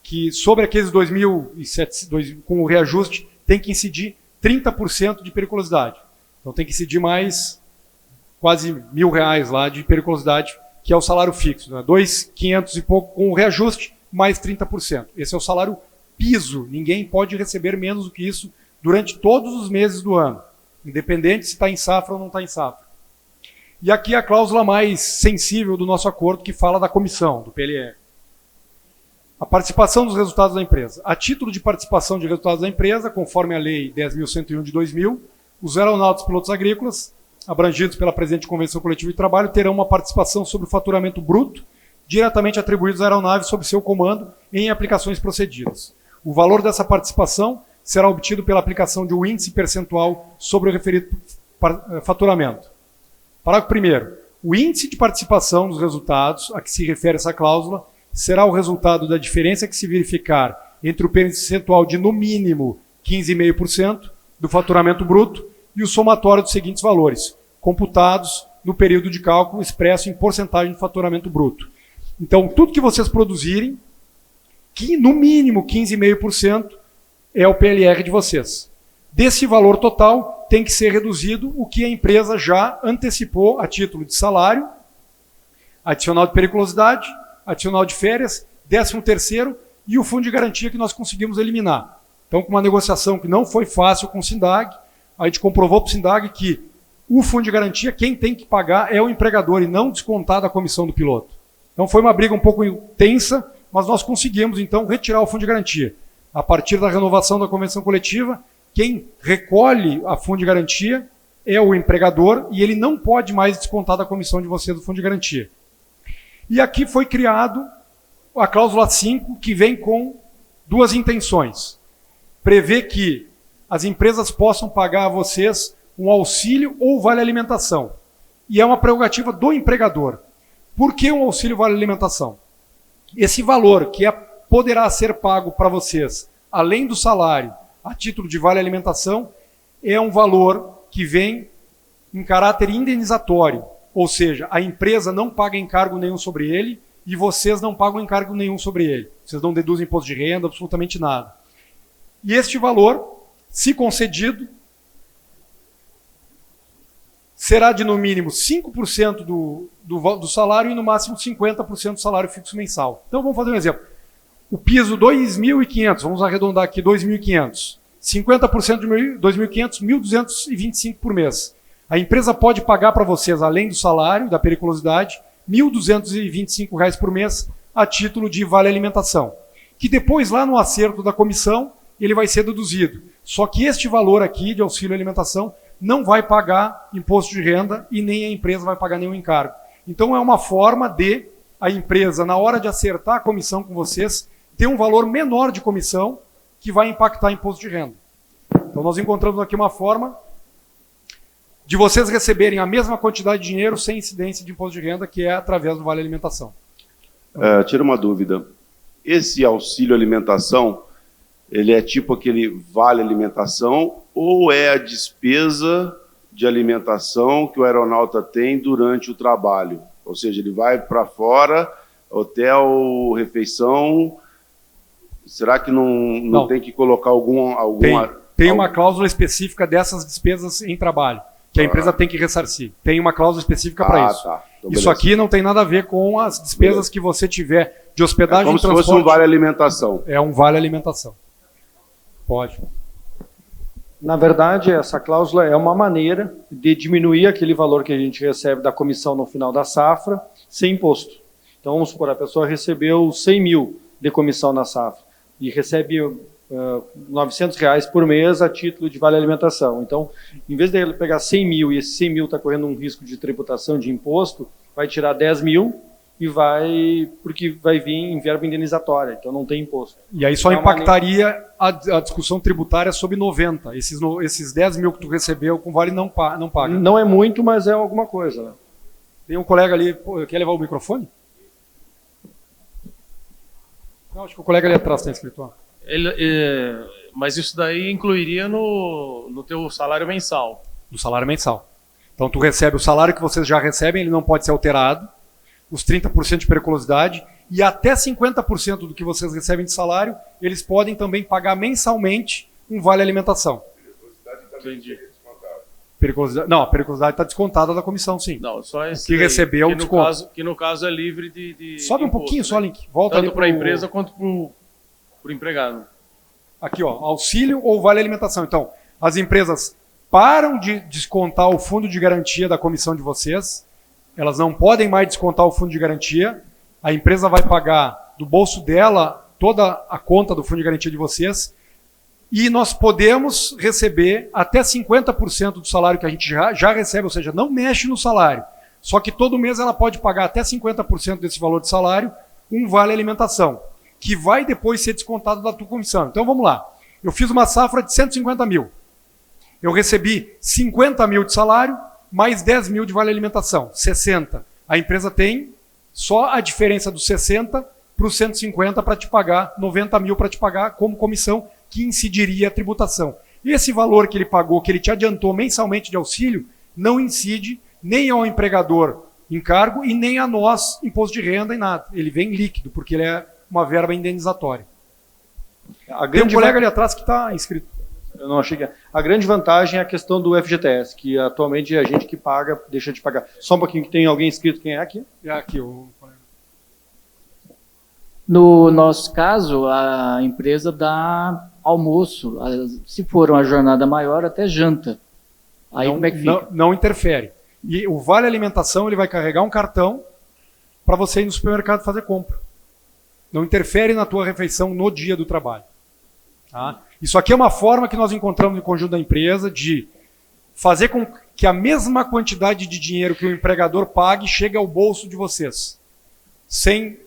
que sobre aqueles 2.700, com o reajuste, tem que incidir 30% de periculosidade. Então tem que incidir mais quase R$1.000 lá de periculosidade, que é o salário fixo, né? 2.500 e pouco com o reajuste, mais 30%. Esse é o salário piso. Ninguém pode receber menos do que isso durante todos os meses do ano, independente se está em safra ou não está em safra. E aqui a cláusula mais sensível do nosso acordo, que fala da comissão, do PLR. A participação dos resultados da empresa. A título de participação de resultados da empresa, conforme a Lei 10.101 de 2000, os aeronautas pilotos agrícolas, abrangidos pela presente Convenção Coletiva de Trabalho, terão uma participação sobre o faturamento bruto, diretamente atribuídos à aeronave sob seu comando em aplicações procedidas. O valor dessa participação será obtido pela aplicação de um índice percentual sobre o referido faturamento. Parágrafo 1º. O índice de participação dos resultados a que se refere essa cláusula será o resultado da diferença que se verificar entre o percentual de, no mínimo, 15,5% do faturamento bruto e o somatório dos seguintes valores, computados no período de cálculo expresso em porcentagem de faturamento bruto. Então, tudo que vocês produzirem, que no mínimo 15,5% é o PLR de vocês. Desse valor total, tem que ser reduzido o que a empresa já antecipou a título de salário, adicional de periculosidade, adicional de férias, 13º e o fundo de garantia que nós conseguimos eliminar. Então, com uma negociação que não foi fácil com o SINDAG, a gente comprovou para o SINDAG que o fundo de garantia, quem tem que pagar é o empregador e não descontar da comissão do piloto. Então, foi uma briga um pouco tensa, mas nós conseguimos, então, retirar o fundo de garantia. A partir da renovação da convenção coletiva, quem recolhe a fundo de garantia é o empregador e ele não pode mais descontar da comissão de você do fundo de garantia. E aqui foi criado a cláusula 5, que vem com duas intenções. Prevê que as empresas possam pagar a vocês um auxílio ou vale alimentação. E é uma prerrogativa do empregador. Por que um auxílio vale alimentação? Esse valor que poderá ser pago para vocês, além do salário, a título de vale alimentação, é um valor que vem em caráter indenizatório. Ou seja, a empresa não paga encargo nenhum sobre ele e vocês não pagam encargo nenhum sobre ele. Vocês não deduzem imposto de renda, absolutamente nada. E este valor, se concedido, será de no mínimo 5% do salário e no máximo 50% do salário fixo mensal. Então vamos fazer um exemplo. O piso 2.500, vamos arredondar aqui 2.500. 50% de 2.500, 1.225 por mês. A empresa pode pagar para vocês, além do salário, da periculosidade, R$ 1.225 por mês a título de vale alimentação. Que depois, lá no acerto da comissão, ele vai ser deduzido. Só que este valor aqui de auxílio alimentação não vai pagar imposto de renda e nem a empresa vai pagar nenhum encargo. Então é uma forma de a empresa, na hora de acertar a comissão com vocês, ter um valor menor de comissão que vai impactar imposto de renda. Então nós encontramos aqui uma forma de vocês receberem a mesma quantidade de dinheiro sem incidência de imposto de renda, que é através do Vale Alimentação. Tira uma dúvida. Esse auxílio alimentação, ele é tipo aquele Vale Alimentação ou é a despesa de alimentação que o aeronauta tem durante o trabalho? Ou seja, ele vai para fora, hotel, refeição. Será que não tem que colocar alguma... Tem uma cláusula específica dessas despesas em trabalho, que a empresa tem que ressarcir. Tem uma cláusula específica para isso. Tá. Então, isso aqui não tem nada a ver com as despesas que você tiver de hospedagem como e transporte. Se fosse um Vale Alimentação. É um Vale Alimentação. Pode. Na verdade, essa cláusula é uma maneira de diminuir aquele valor que a gente recebe da comissão no final da safra, sem imposto. Então, vamos supor, a pessoa recebeu 100 mil de comissão na safra e recebe R$900 por mês a título de vale alimentação. Então, em vez de ele pegar 100 mil e esse 100 mil está correndo um risco de tributação de imposto, vai tirar 10 mil e porque vai vir em verba indenizatória, então não tem imposto. E aí só impactaria a discussão tributária sobre 90. Esses 10 mil que tu recebeu com vale não paga. Não é muito, mas é alguma coisa. Né? Tem um colega ali, quer levar o microfone? Não, acho que o colega ali atrás está inscrito. Mas isso daí incluiria no teu salário mensal. Do salário mensal. Então, tu recebe o salário que vocês já recebem, ele não pode ser alterado, os 30% de periculosidade, e até 50% do que vocês recebem de salário, eles podem também pagar mensalmente um vale alimentação. Entendi. Periculosidade, não, a periculosidade está descontada da comissão, sim. Não, só esse que daí, recebeu o desconto. Que no caso é livre de Sobe um imposto, pouquinho né? só, Link. Volta ali tanto para a empresa quanto para o empregado. Aqui, ó, auxílio ou vale alimentação. Então, as empresas param de descontar o fundo de garantia da comissão de vocês, elas não podem mais descontar o fundo de garantia, a empresa vai pagar do bolso dela toda a conta do fundo de garantia de vocês, e nós podemos receber até 50% do salário que a gente já recebe, ou seja, não mexe no salário. Só que todo mês ela pode pagar até 50% desse valor de salário, um vale alimentação, que vai depois ser descontado da tua comissão. Então vamos lá. Eu fiz uma safra de 150 mil. Eu recebi 50 mil de salário, mais 10 mil de vale alimentação, 60. A empresa tem só a diferença dos 60 para os 150 para te pagar, 90 mil para te pagar como comissão, que incidiria a tributação. Esse valor que ele pagou, que ele te adiantou mensalmente de auxílio, não incide nem ao empregador encargo e nem a nós, imposto de renda e nada. Ele vem líquido, porque ele é uma verba indenizatória. Tem um colega ali atrás que está inscrito. Eu não achei que... A grande vantagem é a questão do FGTS, que atualmente é a gente que paga, deixa de pagar. Só um pouquinho, que tem alguém inscrito. Quem é aqui? É aqui o colega. No nosso caso, a empresa dá almoço, se for uma jornada maior, até janta. Aí como é que fica? Não interfere. E o vale alimentação, ele vai carregar um cartão para você ir no supermercado fazer compra. Não interfere na tua refeição no dia do trabalho. Tá? Isso aqui é uma forma que nós encontramos no conjunto da empresa de fazer com que a mesma quantidade de dinheiro que o empregador pague chegue ao bolso de vocês, sem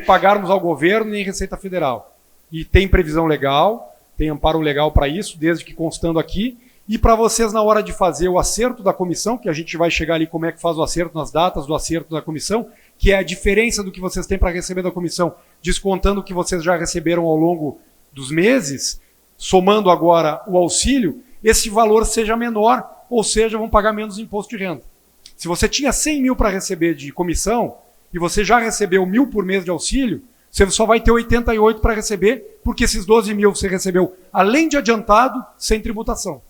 pagarmos ao governo nem Receita Federal. E tem previsão legal, tem amparo legal para isso, desde que constando aqui, e para vocês na hora de fazer o acerto da comissão, que a gente vai chegar ali como é que faz o acerto nas datas do acerto da comissão, que é a diferença do que vocês têm para receber da comissão, descontando o que vocês já receberam ao longo dos meses, somando agora o auxílio, esse valor seja menor, ou seja, vão pagar menos imposto de renda. Se você tinha 100 mil para receber de comissão, e você já recebeu 1.000 por mês de auxílio, você só vai ter 88 para receber, porque esses 12 mil você recebeu, além de adiantado, sem tributação.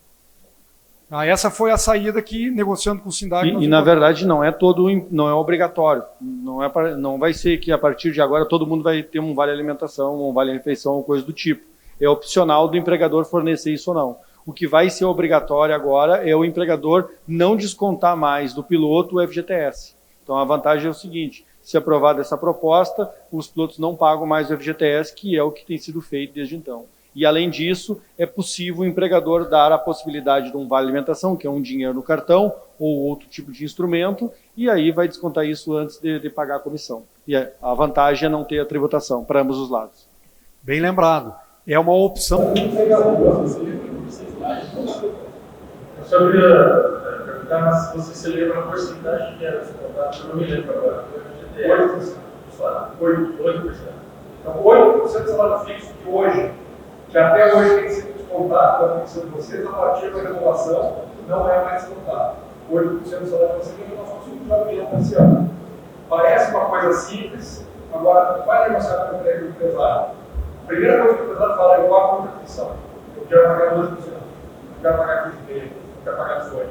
Essa foi a saída que, negociando com o Sindag... E na verdade, não é obrigatório. Não vai ser que, a partir de agora, todo mundo vai ter um vale alimentação, um vale refeição, ou coisa do tipo. É opcional do empregador fornecer isso ou não. O que vai ser obrigatório agora é o empregador não descontar mais do piloto o FGTS. Então, a vantagem é o seguinte: se aprovada essa proposta, os pilotos não pagam mais o FGTS, que é o que tem sido feito desde então. E, além disso, é possível o empregador dar a possibilidade de um vale alimentação, que é um dinheiro no cartão, ou outro tipo de instrumento, e aí vai descontar isso antes de pagar a comissão. E a vantagem é não ter a tributação para ambos os lados. Bem lembrado. É uma opção. Eu só queria perguntar se você se lembra a porcentagem que era descontada, eu não me lembro agora. 8%. 8%. Então, 8% do salário fixo que hoje, que até hoje tem sido descontado da comissão de vocês, a partir da renovação, não é mais descontado. 8% do salário de vocês que nós conseguimos já ver esse ano. Parece uma coisa simples, agora vai negociar com o empresário. A primeira coisa que o empresário fala é igual a contribuição. Eu quero pagar 12%, eu quero pagar 15%, eu quero pagar 18%.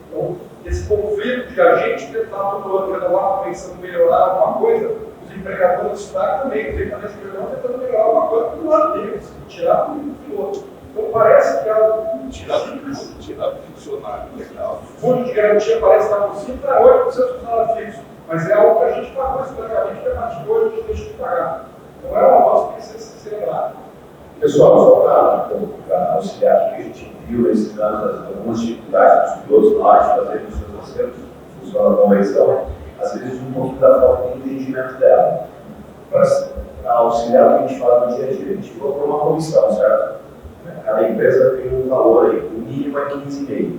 Então, esse conflito de a gente tentar todo ano renovar, pensando em melhorar alguma coisa, os empregadores estão também, tentando melhorar alguma coisa do lado deles, tirar do piloto. Então parece que é algo. Tirar do funcionário. O fundo de garantia parece estar por cima para 8% do salário fixo, mas é algo que a gente pagou historicamente, que a partir de hoje a gente deixa de pagar. Então é um avanço que precisa ser celebrado. Pessoal, só para auxiliar que a gente viu esses anos, algumas dificuldades dos pilotos na hora de fazer os seus acertos, funciona a convenção, às vezes um pouco da falta de entendimento dela. Para auxiliar o que a gente fala no dia a dia, a gente colocou uma comissão, certo? Cada empresa tem um valor aí, o mínimo é 15,5.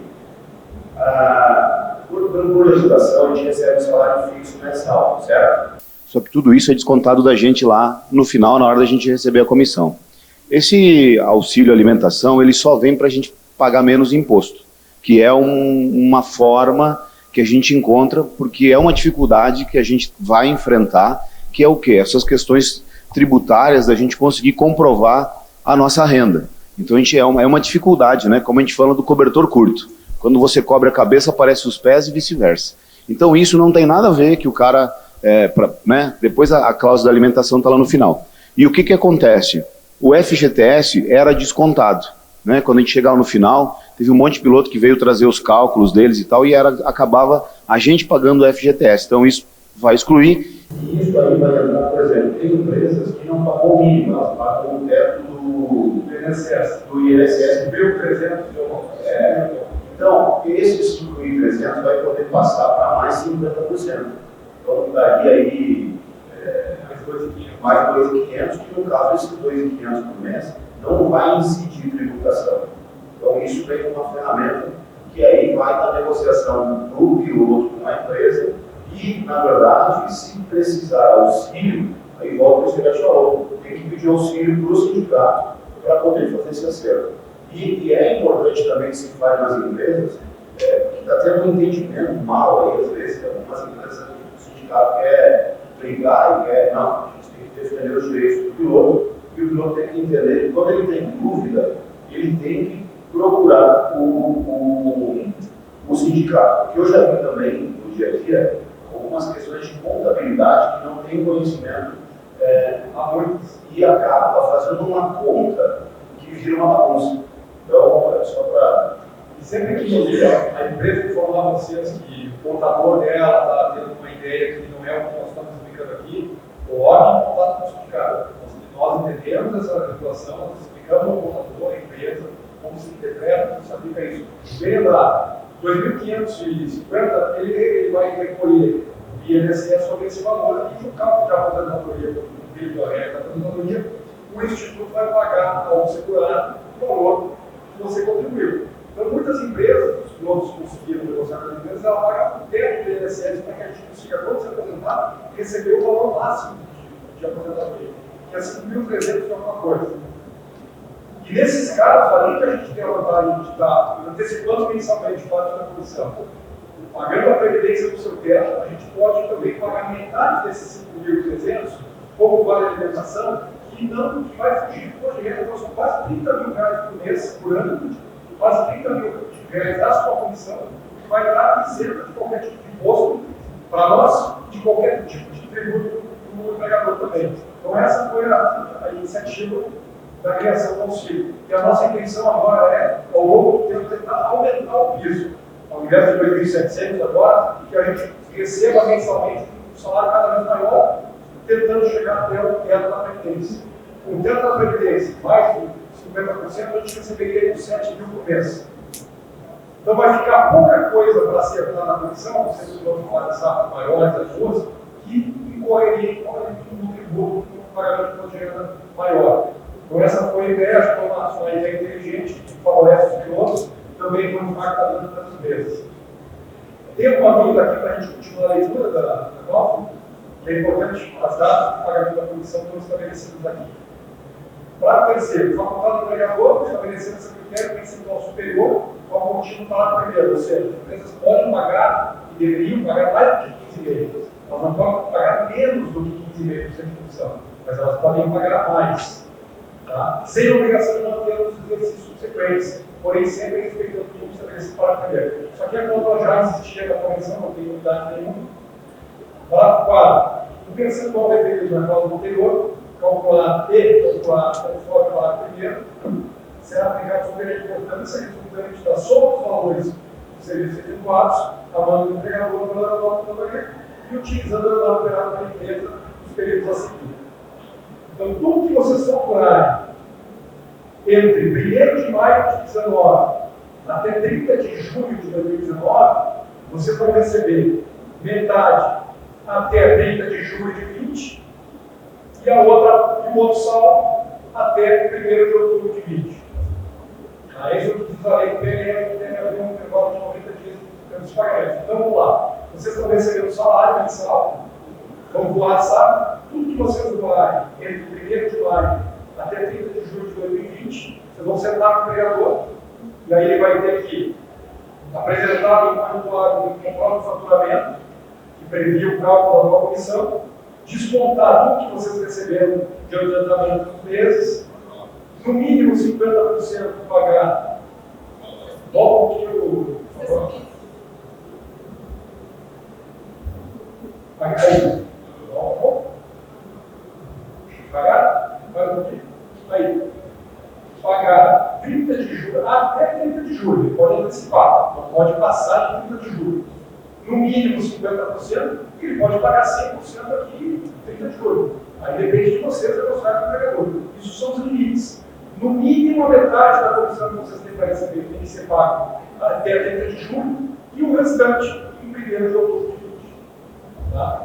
Por legislação, a gente recebe um salário fixo mensal, certo? Só que tudo isso é descontado da gente lá no final, na hora da gente receber a comissão. Esse auxílio alimentação, ele só vem para a gente pagar menos imposto, que é uma forma que a gente encontra, porque é uma dificuldade que a gente vai enfrentar, que é o quê? Essas questões tributárias da gente conseguir comprovar a nossa renda. Então é uma dificuldade, né? Como a gente fala do cobertor curto. Quando você cobre a cabeça, aparecem os pés e vice-versa. Então isso não tem nada a ver que o cara, né? Depois a cláusula da alimentação está lá no final. E o que acontece? O FGTS era descontado, né? Quando a gente chegava no final, teve um monte de piloto que veio trazer os cálculos deles e tal, e acabava a gente pagando o FGTS. Então isso vai excluir. E isso aí vai entrar, por exemplo, tem empresas que não pagam o mínimo, elas pagam o teto do INSS, do 1.300. Então, esses 5.300 vai poder passar para mais 50%. Então, daria aí mais 2.500, que no caso, esses 2.500 por mês não vai incidir tributação. Então, isso vem uma ferramenta que aí vai na negociação do piloto com a empresa e, na verdade, se precisar auxílio, aí volta o que você falou, tem que pedir auxílio para o sindicato para poder fazer esse acerto. E é importante também que se faz nas empresas, porque está tendo um entendimento mal aí, às vezes, algumas empresas, o sindicato quer brigar e quer, não, a gente tem que defender os direitos do piloto, e o piloto tem que entender que quando ele tem dúvida, ele tem que procurar o sindicato. Porque eu já vi também, no dia a dia, algumas questões de contabilidade que não tem conhecimento há muitos, e acaba fazendo uma conta que vira uma bagunça. Então, é só para... E sempre que a empresa informar vocês que o contador dela está tendo uma ideia que não é o que nós estamos explicando aqui, coloque em contato com o sindicato. Nós entendemos essa regulação, nós explicamos ao contador, à empresa, como se interpreta, como se aplica isso. Venha lá, 2.550, ele vai recolher o INSS sobre esse valor e o cálculo de aposentadoria, o filho da aposentadoria, o Instituto vai pagar ao segurado o valor que você contribuiu. Então, muitas empresas, os pilotos conseguiram negociar com as empresas, ela paga o teto do INSS para que a gente consiga, quando se aposentar, receber o valor máximo de aposentadoria, que é 5.300 de alguma coisa. E nesses casos, além de a gente ter a vantagem de estar antecipando mensalmente parte da comissão, pagando a previdência do seu teto, a gente pode também pagar metade desses 5.300 como vale alimentação, que vai fugir do imposto de renda. Então, são quase 30 mil reais por mês, por ano, quase 30 mil reais da sua comissão, que vai dar isenta de qualquer tipo de imposto para nós, de qualquer tipo de tributo do empregador também. Então, essa foi a iniciativa da criação do auxílio. E a nossa intenção agora é, ao longo do tempo, tentar aumentar o piso. Ao invés de 2.700 agora, que a gente receba mensalmente um salário cada vez maior, tentando chegar até o teto da Previdência. Com o teto da Previdência, mais de 50%, a gente receberia uns 7 mil por mês. Então vai ficar pouca coisa para acertar na comissão, vocês vão falar de safra maiores das duas, que incorreria no tributo, no pagamento de renda maior. Então essa foi a ideia, acho que foi uma ideia inteligente, que favorece os pilotos, também foi um impacto das empresas. Tem uma dúvida aqui para a gente continuar a leitura da cláusula, que é importante, as datas de pagamento da comissão foram estabelecidas aqui. Para o terceiro, facultado do empregador, estabelecendo esse critério percentual superior ao contínuo para primeiro, ou seja, as empresas podem pagar e deveriam pagar mais do que 15,5%. Elas não podem pagar menos do que 15,5% de comissão, mas elas podem pagar mais. Tá? Sem obrigação de manter os exercícios subsequentes, porém sempre respeitando o que estabelecido para primeiro. Isso aqui é quando já existia na convenção, não tem unidade nenhuma. Parágrafo 4. O percentual referido na cláusula anterior, calculado conforme o parágrafo primeiro, será aplicado sobre a importância resultante da soma dos valores dos serviços efetuados, a mão do empregador pela aposentadoria e utilizando a norma operada pela empresa nos períodos a seguir. Então, tudo que vocês calcularem entre 1º de maio de 2019 até 30 de junho de 2019, vocês vão receber metade até 30 de julho de 20 e o outro saldo até 1º de outubro de 20. Aí isso diz a lei do PNR, tem a ver um intervalo de 90 dias de pagamentos. Então vamos lá. Vocês estão recebendo salário mensal, vão voar, sabe? Tudo que vocês doarem entre 1º de maio até 30 de julho de 2020, vocês vão sentar com o empregador, e aí ele vai ter que apresentar um comprovado de faturamento, que previa o cálculo da nova comissão, descontar tudo que vocês receberam de adiantamento dos meses, no mínimo 50% pagar. Volta um pouquinho, por favor. Aí. Pagar? Paga um pouquinho. Aí. Pagar 30 de julho, até 30 de julho. Pode antecipar, não pode passar de 30 de julho. No mínimo 50%, ele pode pagar 100% aqui em 30 de julho. Aí depende de vocês negociar com o empregador. Isso são os limites. No mínimo, a metade da comissão que vocês têm para receber tem que ser pago até 30 de julho e o restante em 1º de outubro de 2020. Tá?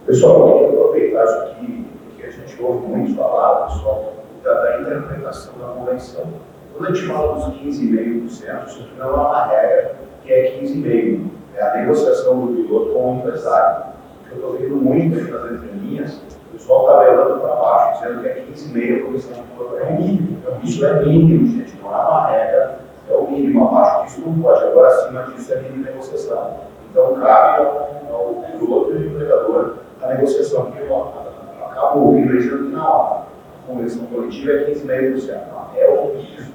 Pessoal, eu queria aproveitar isso aqui, que a gente ouve muito falar, pessoal, da interpretação da convenção. Quando a gente fala dos 15,5%, isso aqui não é uma regra que é 15,5%. É a negociação do piloto com o empresário. Eu estou vendo muito aqui nas entrelinhas, o pessoal tabelando para baixo, dizendo que é 15,5% a comissão de piloto. É o mínimo. Isso é mínimo, gente, não é uma regra. É o mínimo. Abaixo disso não pode. Agora, acima disso é mínimo negociação. Então, cabe ao piloto e ao empregador a negociação. Porque eu acabo ouvindo dizendo que não, a convenção coletiva é 15,5%. É o mínimo.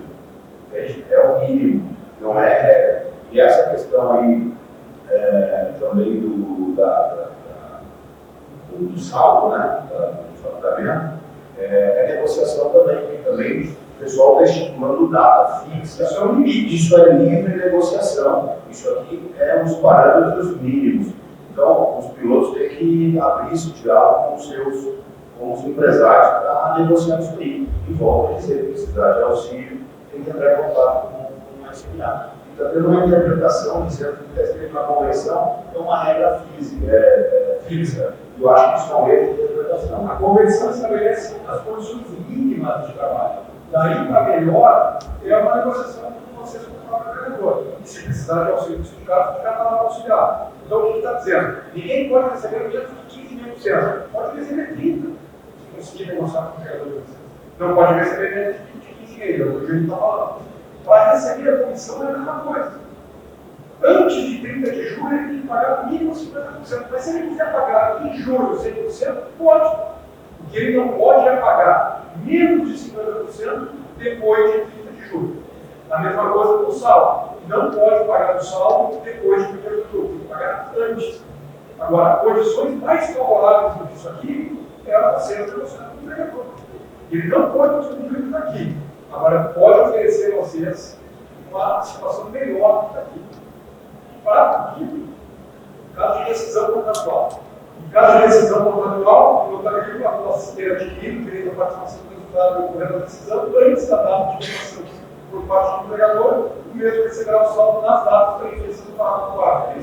É o mínimo. Não é regra. E essa questão aí também do saldo, né, do faturamento, é negociação também. Também o pessoal está estipulando data fixa. Isso é um limite. Isso é livre negociação. Isso aqui é os parâmetros mínimos. Então, os pilotos têm que abrir esse diálogo com os empresários para negociar isso aí. E volta a dizer, precisar de auxílio, tem que entrar em contato com o SMA. Está tendo uma interpretação dizendo que está escrito na convenção é uma regra fixa. Eu acho que isso é um erro de interpretação. A convenção estabelece as condições mínimas de trabalho. Daí para melhor, é uma negociação com vocês com o próprio empregador. E se precisar de auxílio do sindicato, está lá para auxiliar. Então, o que está dizendo? Ninguém pode receber menos de 15,5%. Pode receber 30%, se conseguir negociar com o empregador de vocês. Não pode receber menos de 15,5%, é o que a gente está falando. Para receber a comissão é a mesma coisa. Antes de 30 de julho, ele tem que pagar no mínimo 50%. Mas se ele quiser pagar em julho 100%, pode. O que ele não pode é pagar menos de 50% depois de 30 de julho. A mesma coisa com o saldo. Não pode pagar o saldo depois de 1º de outubro. Tem que pagar antes. Agora, condições mais favoráveis do que isso aqui é você negociar com o empregador. Ele não pode distribuir isso aqui. Agora, pode oferecer a vocês uma situação melhor do que está aqui. Para tudo, caso de decisão contratual. Em caso de decisão contratual, o piloto agrícola possa ter adquirido o direito à participação do resultado ocorrendo a decisão antes da data de negociação por parte do empregador, o mesmo receberá o saldo nas datas previstas no parágrafo 4.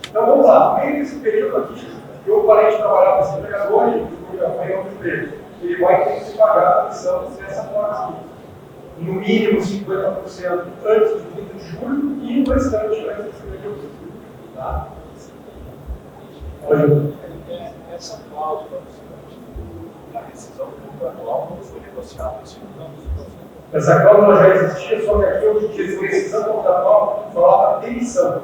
Então, vamos lá. No meio desse período aqui, eu parei de trabalhar com esse empregador e fui apanhar um emprego. Ele vai ter que se pagar a comissão dessa forma aqui. No mínimo 50% antes de 30 de julho e o restante antes de 30 de outubro. Tá? Essa cláusula da rescisão contratual não foi negociada. Essa cláusula já existia, só que aqui hoje em dia, rescisão contratual falava demissão.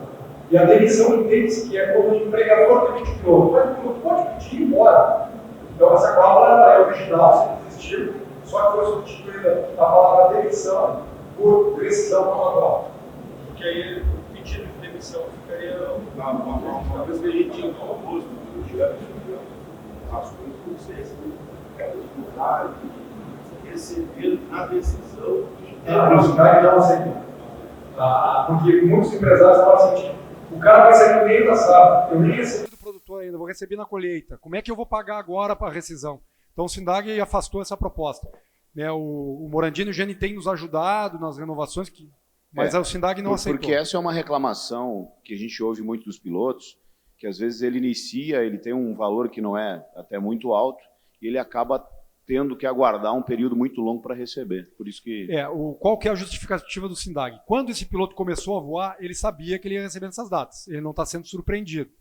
E a demissão entende-se que é quando o empregador demite o piloto. Mas o piloto pode pedir ir embora. Então, essa cláusula é original, sempre existiu, só que foi substituída a palavra demissão por rescisão contratual. Porque aí o pedido de demissão ficaria uma vez que a gente tinha um augusto, as coisas receber a decisão A Sindag não aceitou. Porque muitos empresários falam assim, o cara vai sair no meio da safra, eu nem recebi do produtor ainda, vou receber na colheita. Como é que eu vou pagar agora para a rescisão? Então o Sindag afastou essa proposta. Né, o Morandini e o Geni têm nos ajudado nas renovações, mas o Sindag não aceitou. Porque essa é uma reclamação que a gente ouve muito dos pilotos, que às vezes ele inicia, ele tem um valor que não é até muito alto, e ele acaba tendo que aguardar um período muito longo para receber. Por isso que... Qual que é a justificativa do Sindag? Quando esse piloto começou a voar, ele sabia que ele ia receber nessas datas. Ele não está sendo surpreendido,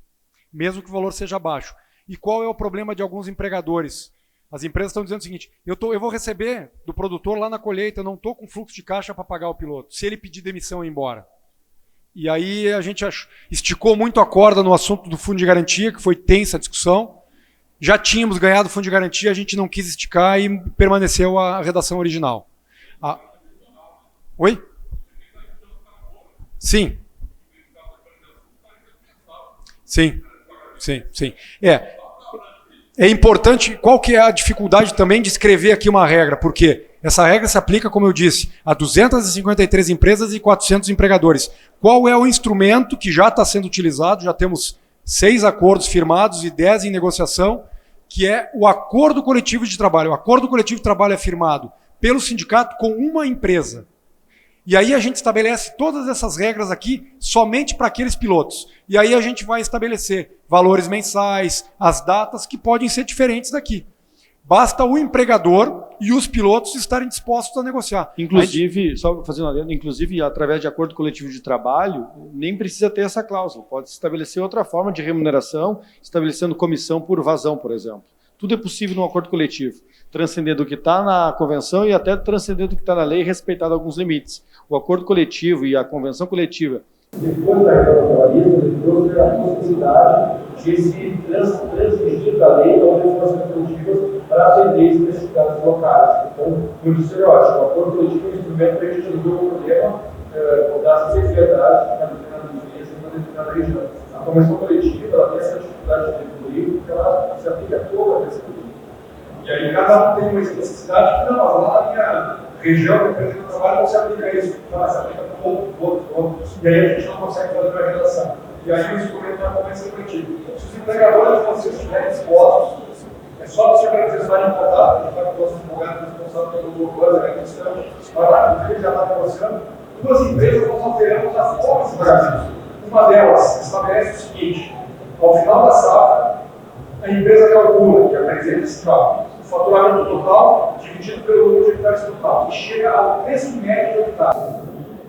mesmo que o valor seja baixo. E qual é o problema de alguns empregadores? As empresas estão dizendo o seguinte, eu vou receber do produtor lá na colheita, eu não estou com fluxo de caixa para pagar o piloto, se ele pedir demissão e ir embora. E aí a gente esticou muito a corda no assunto do fundo de garantia, que foi tensa a discussão. Já tínhamos ganhado o fundo de garantia, a gente não quis esticar e permaneceu a redação original. Oi? Sim. Sim. É importante, qual que é a dificuldade também de escrever aqui uma regra? Porque essa regra se aplica, como eu disse, a 253 empresas e 400 empregadores. Qual é o instrumento que já está sendo utilizado? Já temos 6 acordos firmados e 10 em negociação, que é o acordo coletivo de trabalho. O acordo coletivo de trabalho é firmado pelo sindicato com uma empresa. E aí a gente estabelece todas essas regras aqui somente para aqueles pilotos. E aí a gente vai estabelecer valores mensais, as datas que podem ser diferentes daqui. Basta o empregador e os pilotos estarem dispostos a negociar. Inclusive, só fazendo adendo, inclusive através de acordo coletivo de trabalho, nem precisa ter essa cláusula. Pode se estabelecer outra forma de remuneração, estabelecendo comissão por vazão, por exemplo. Tudo é possível num acordo coletivo, transcendendo o que está na convenção e até transcendendo o que está na lei, respeitado alguns limites. O acordo coletivo e a convenção coletiva. Depois da reforma trabalhista, depois da possibilidade de se transmitir da lei ou legislações coletivas para atender especificidades locais. Então, como disse, eu acho, o acordo coletivo é um instrumento para a gente resolver o problema da acessibilidade na determinada empresa e na determinada região. A convenção coletiva ela tem essa dificuldade de concluir, porque ela se aplica a toda a pessoa. E aí cada um tem uma especificidade que não, mas lá na minha região, na empresa do trabalho, não se aplica isso, não se aplica para outro. E aí a gente não consegue fazer uma redação. E aí o instrumento é a convenção coletiva. Se os empregadores de vocês estiverem dispostos, é só você vocês estarem em contato, a gente está com nossos advogados responsáveis pelo governo, a questão, vai lá, ele já está negociando. 2 empresas nós alteramos a forma de pagamento. Uma delas estabelece o seguinte: ao final da safra, a empresa calcula, que apresenta esse cálculo, o faturamento total dividido pelo número de hectares total, e chega ao preço médio do hectare.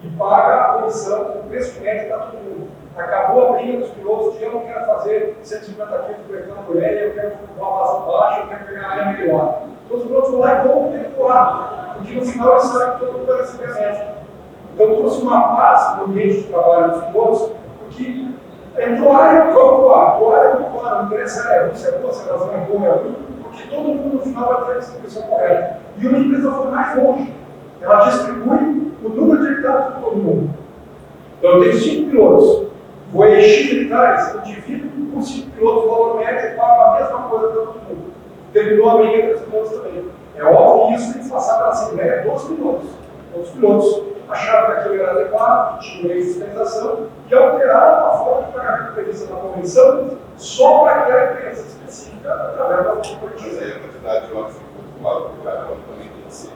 E paga a comissão, o preço médio para todo mundo. Acabou a briga dos pilotos de eu não quero fazer 150 quilos por hectare por ele, eu quero uma vazão baixa, eu quero pegar a área melhor. Então os pilotos vão lá e vão temporar, porque no final eles sabem que todo mundo vai receber a média. Então trouxe uma paz no ambiente de trabalho dos pilotos, porque entrou área, vamos voar, não interessa a área, se é boa, se a razão é boa, é ruim, porque todo mundo no final vai ter a distribuição correta. E uma empresa foi mais longe, ela distribui o número de hectares para todo mundo. Então eu tenho 5 pilotos, vou encher hectares, eu divido por 5 pilotos, o valor médio e pago a mesma coisa para todo mundo. Terminou a briga entre os pilotos também. É óbvio que isso tem que passar pela Assembleia dos pilotos. Os pilotos acharam que aquilo era adequado, que tinha uma fiscalização, e alteraram a forma de pagamento prevista na convenção só para aquela empresa específica, através da forma coletiva. Mas aí a quantidade de ônibus também tem que ser.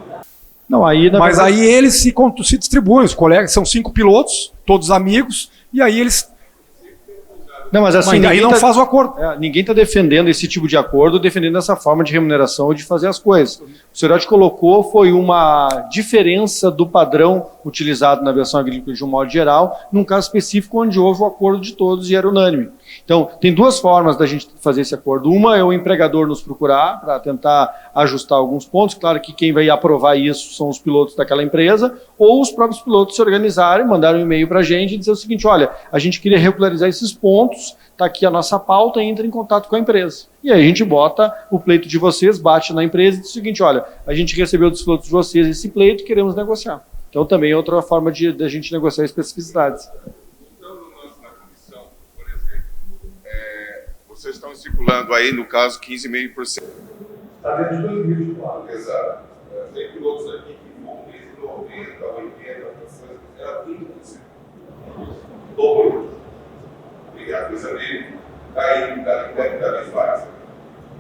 Não, aí, mas aí eles se distribuem, os colegas, são 5 pilotos, todos amigos, e aí eles... Não, mas assim, aí não faz o acordo. Ninguém está defendendo esse tipo de acordo, defendendo essa forma de remuneração ou de fazer as coisas. O Seriote colocou foi uma diferença do padrão utilizado na aviação agrícola de um modo geral, num caso específico onde houve o acordo de todos e era unânime. Então, tem 2 formas da gente fazer esse acordo. Uma é o empregador nos procurar para tentar ajustar alguns pontos. Claro que quem vai aprovar isso são os pilotos daquela empresa, ou os próprios pilotos se organizarem, mandarem um e-mail para a gente e dizer o seguinte: olha, a gente queria regularizar esses pontos, está aqui a nossa pauta, entra em contato com a empresa. E aí a gente bota o pleito de vocês, bate na empresa e diz o seguinte: olha, a gente recebeu dos pilotos de vocês esse pleito e queremos negociar. Então também é outra forma de a gente negociar especificidades. Vocês estão estipulando aí, no caso, 15,5%. Está dentro de 2024. Exato. Tem pilotos aqui que vão desde 90, 80, era 30%. Dobro. Obrigado, coisa dele. Caindo cada vez mais.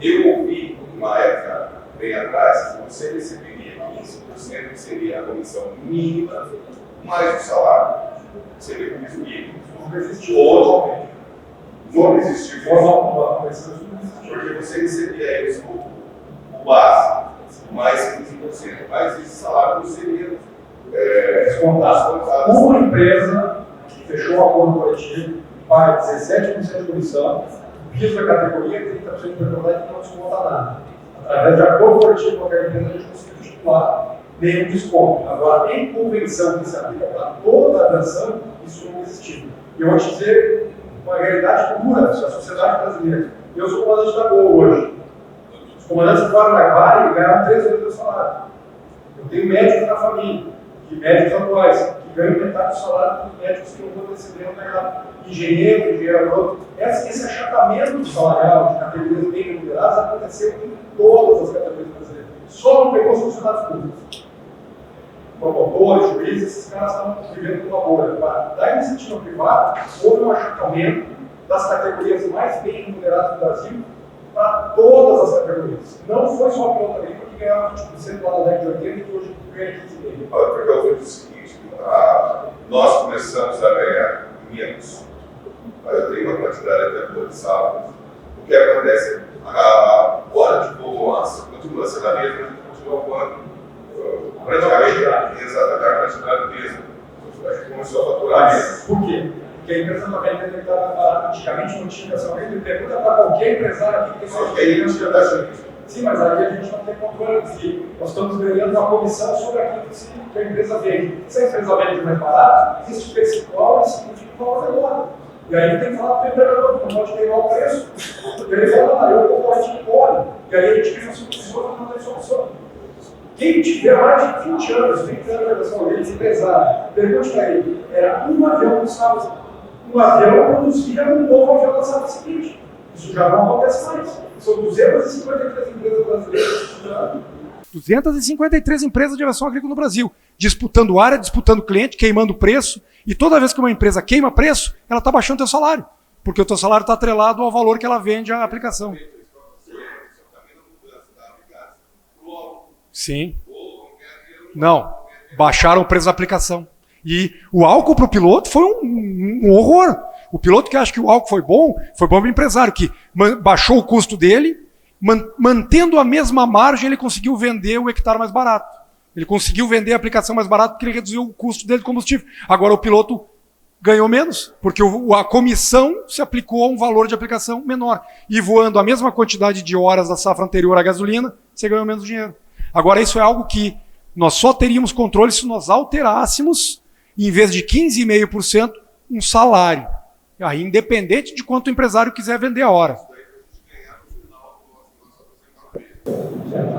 Eu ouvi, uma época bem atrás, que você receberia 15%, que seria a comissão mínima, mais o salário. Seria o mesmo mínimo. Não existe hoje. Não existiu porque você recebia aí o básico, mais 15%, mas esse salário não seria descontado. Uma empresa que fechou um acordo coletivo paga 17% de comissão, piso da categoria, 30% de prioridade e não desconta nada. Através de acordo coletivo com a empresa, a gente conseguiu estipular nenhum desconto. Agora, em convenção que se aplica para toda a aviação, isso não existiu. E eu vou te dizer uma realidade pura da sociedade brasileira. Eu sou comandante da Gol hoje. Os comandantes que foram na Vale ganharam 3 vezes o salário. Eu tenho médicos na família, médicos atuais, que ganham metade do salário dos médicos que eu vou receber no mercado. Engenheiro, esse achatamento salarial de categorias bem remuneradas aconteceu em todas as categorias brasileiras. Só não pegou os funcionários públicos. Promotores, juízes, esses caras estão vivendo com labor. Da iniciativa privada, houve um achatamento das categorias mais bem remuneradas do Brasil para todas as categorias. Não foi só a piloto agrícola que ganhava 20% lá na década de 80 e que hoje ganha 15%. Porque eu vejo o seguinte, nós começamos a ganhar menos, mas eu tenho uma quantidade até boa de safras. O que acontece? A hora de povoança continua sendo a mesma, a gente continua voando praticamente a quantidade mesmo. A gente começou a faturar menos. Por quê? Porque a empresa também estava antigamente não tinha essa ele pergunta para qualquer empresário aqui que tem sua experiência. Sim, mas aí a gente não tem controle. Nós estamos ganhando uma comissão sobre aquilo que a empresa vende. Se a empresa vende mais barato, existe percentual e significa que o valor é bom. E aí tem que falar para o empregador, não pode ter igual preço. E ele fala, eu concordo de pode. E aí a gente cria uma solução, não tem solução. Quem tiver mais de 20 anos, 30 anos de aviação deles, empresário, pergunte para ele, era um avião que sábado. Um avião produzia um novo avião na safra seguinte. Isso já não acontece mais. São 253 empresas brasileiras disputando. 253 empresas de aviação agrícola no Brasil, disputando área, disputando cliente, queimando preço. E toda vez que uma empresa queima preço, ela está baixando o seu salário, porque o teu salário está atrelado ao valor que ela vende a aplicação. Sim. Não, baixaram o preço da aplicação. E o álcool para o piloto foi um horror. O piloto que acha que o álcool foi bom para o empresário, que baixou o custo dele, mantendo a mesma margem, ele conseguiu vender o hectare mais barato. Ele conseguiu vender a aplicação mais barato porque ele reduziu o custo dele de combustível. Agora o piloto ganhou menos, porque a comissão se aplicou a um valor de aplicação menor. E voando a mesma quantidade de horas da safra anterior à gasolina, você ganhou menos dinheiro. Agora isso é algo que nós só teríamos controle se nós alterássemos, em vez de 15,5%, um salário. Aí, independente de quanto o empresário quiser vender a hora.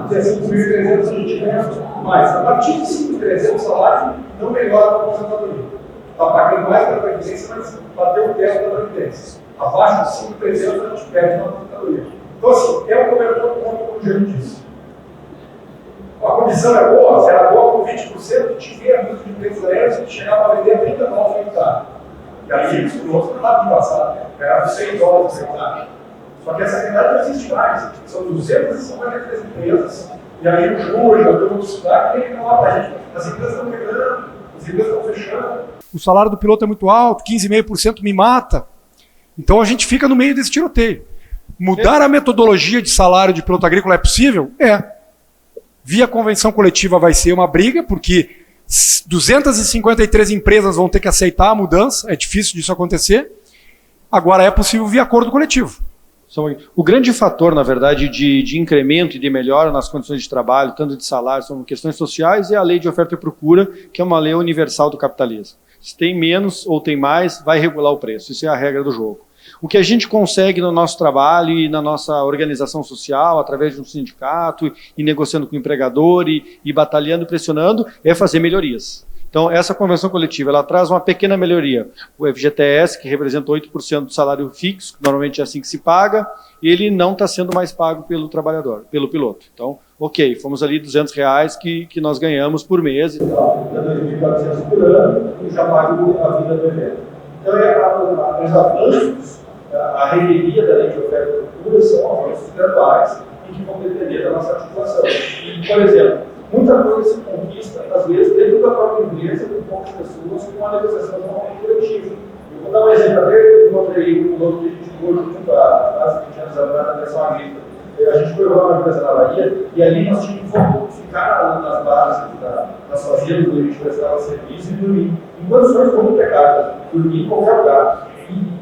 Até 5.300 a gente ganha mais. A partir de 5.300 o salário não melhora a aposentadoria. Está pagando mais para a Previdência, mas bateu o teto da Previdência. Abaixo de 5.300 a gente perde na aposentadoria. Então, assim, é um cobertor como o Jean disse. A comissão é boa, se era boa com 20%, tiver muito de empresas aéreas que chegava a vender a 30 dólares por hectare. E aí, os pilotos não estavam de passado, ganhavam 100 dólares por hectare. Só que essa realidade não existe mais. São 253 empresas. E aí, o Júlio, a velocidade, tem que falar para a gente. As empresas estão quebrando, as empresas estão fechando. O salário do piloto é muito alto, 15,5% me mata. Então a gente fica no meio desse tiroteio. Mudar a metodologia de salário de piloto agrícola é possível? É. Via convenção coletiva vai ser uma briga, porque 253 empresas vão ter que aceitar a mudança, é difícil disso acontecer. Agora é possível via acordo coletivo. O grande fator, na verdade, de incremento e de melhora nas condições de trabalho, tanto de salário, são questões sociais, é a lei de oferta e procura, que é uma lei universal do capitalismo. Se tem menos ou tem mais, vai regular o preço. Isso é a regra do jogo. O que a gente consegue no nosso trabalho e na nossa organização social, através de um sindicato, e negociando com o empregador, e batalhando, pressionando, é fazer melhorias. Então, essa convenção coletiva, ela traz uma pequena melhoria. O FGTS, que representa 8% do salário fixo, que normalmente é assim que se paga, ele não está sendo mais pago pelo trabalhador, pelo piloto. Então, ok, fomos ali R$200 que nós ganhamos por mês. E tal, dá 2.400 por ano, e já pago a vida do evento. Então, os avanços, a revelia da lei de oferta e procura são avanços graduais e que vão depender da nossa articulação. E, por exemplo, muita coisa se conquista, às vezes, dentro da própria empresa, com poucas pessoas, com uma negociação normalmente coletiva. Eu vou dar um exemplo, até eu encontrei um piloto que a gente ficou junto há quase 20 anos atrás na aviação agrícola. A gente foi lá na empresa na Bahia, e ali nós tínhamos que ficar nas bases das fazendas onde a gente prestava serviço e dormir. Em condições muito precárias, dormir em qualquer lugar.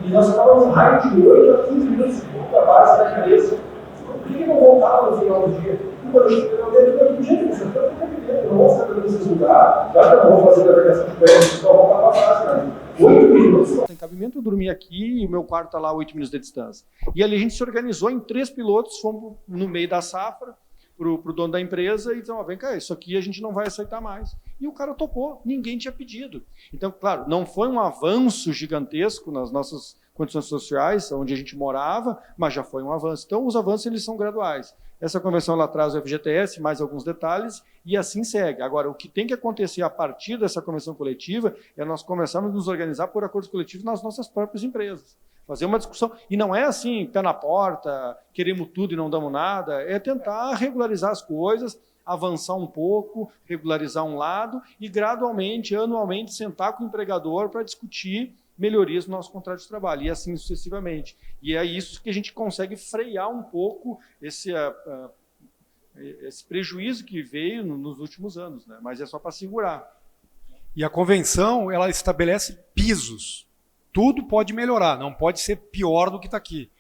E nós ficávamos raio de 8 a 15 minutos de da base da cabeça. Por que não voltava no final do dia? E quando eu cheguei na minha, eu disse, gente, eu não vou saber desses lugares, já que eu não vou fazer navegação de prédio, só vou para a base, 8 minutos. Tem cabimento, eu dormi aqui e o meu quarto está lá a 8 minutos de distância. E ali a gente se organizou em 3 pilotos, fomos no meio da safra, para o dono da empresa, e então, vem cá, isso aqui a gente não vai aceitar mais. E o cara topou, ninguém tinha pedido. Então, claro, não foi um avanço gigantesco nas nossas condições sociais, onde a gente morava, mas já foi um avanço. Então, os avanços eles são graduais. Essa convenção ela traz o FGTS, mais alguns detalhes, e assim segue. Agora, o que tem que acontecer a partir dessa convenção coletiva é nós começarmos a nos organizar por acordos coletivos nas nossas próprias empresas. Fazer uma discussão, e não é assim, pé na porta, queremos tudo e não damos nada, é tentar regularizar as coisas, avançar um pouco, regularizar um lado e gradualmente, anualmente, sentar com o empregador para discutir melhorias no nosso contrato de trabalho, e assim sucessivamente. E é isso que a gente consegue frear um pouco esse prejuízo que veio nos últimos anos, né? Mas é só para segurar. E a convenção, ela estabelece pisos. Tudo pode melhorar, não pode ser pior do que está aqui.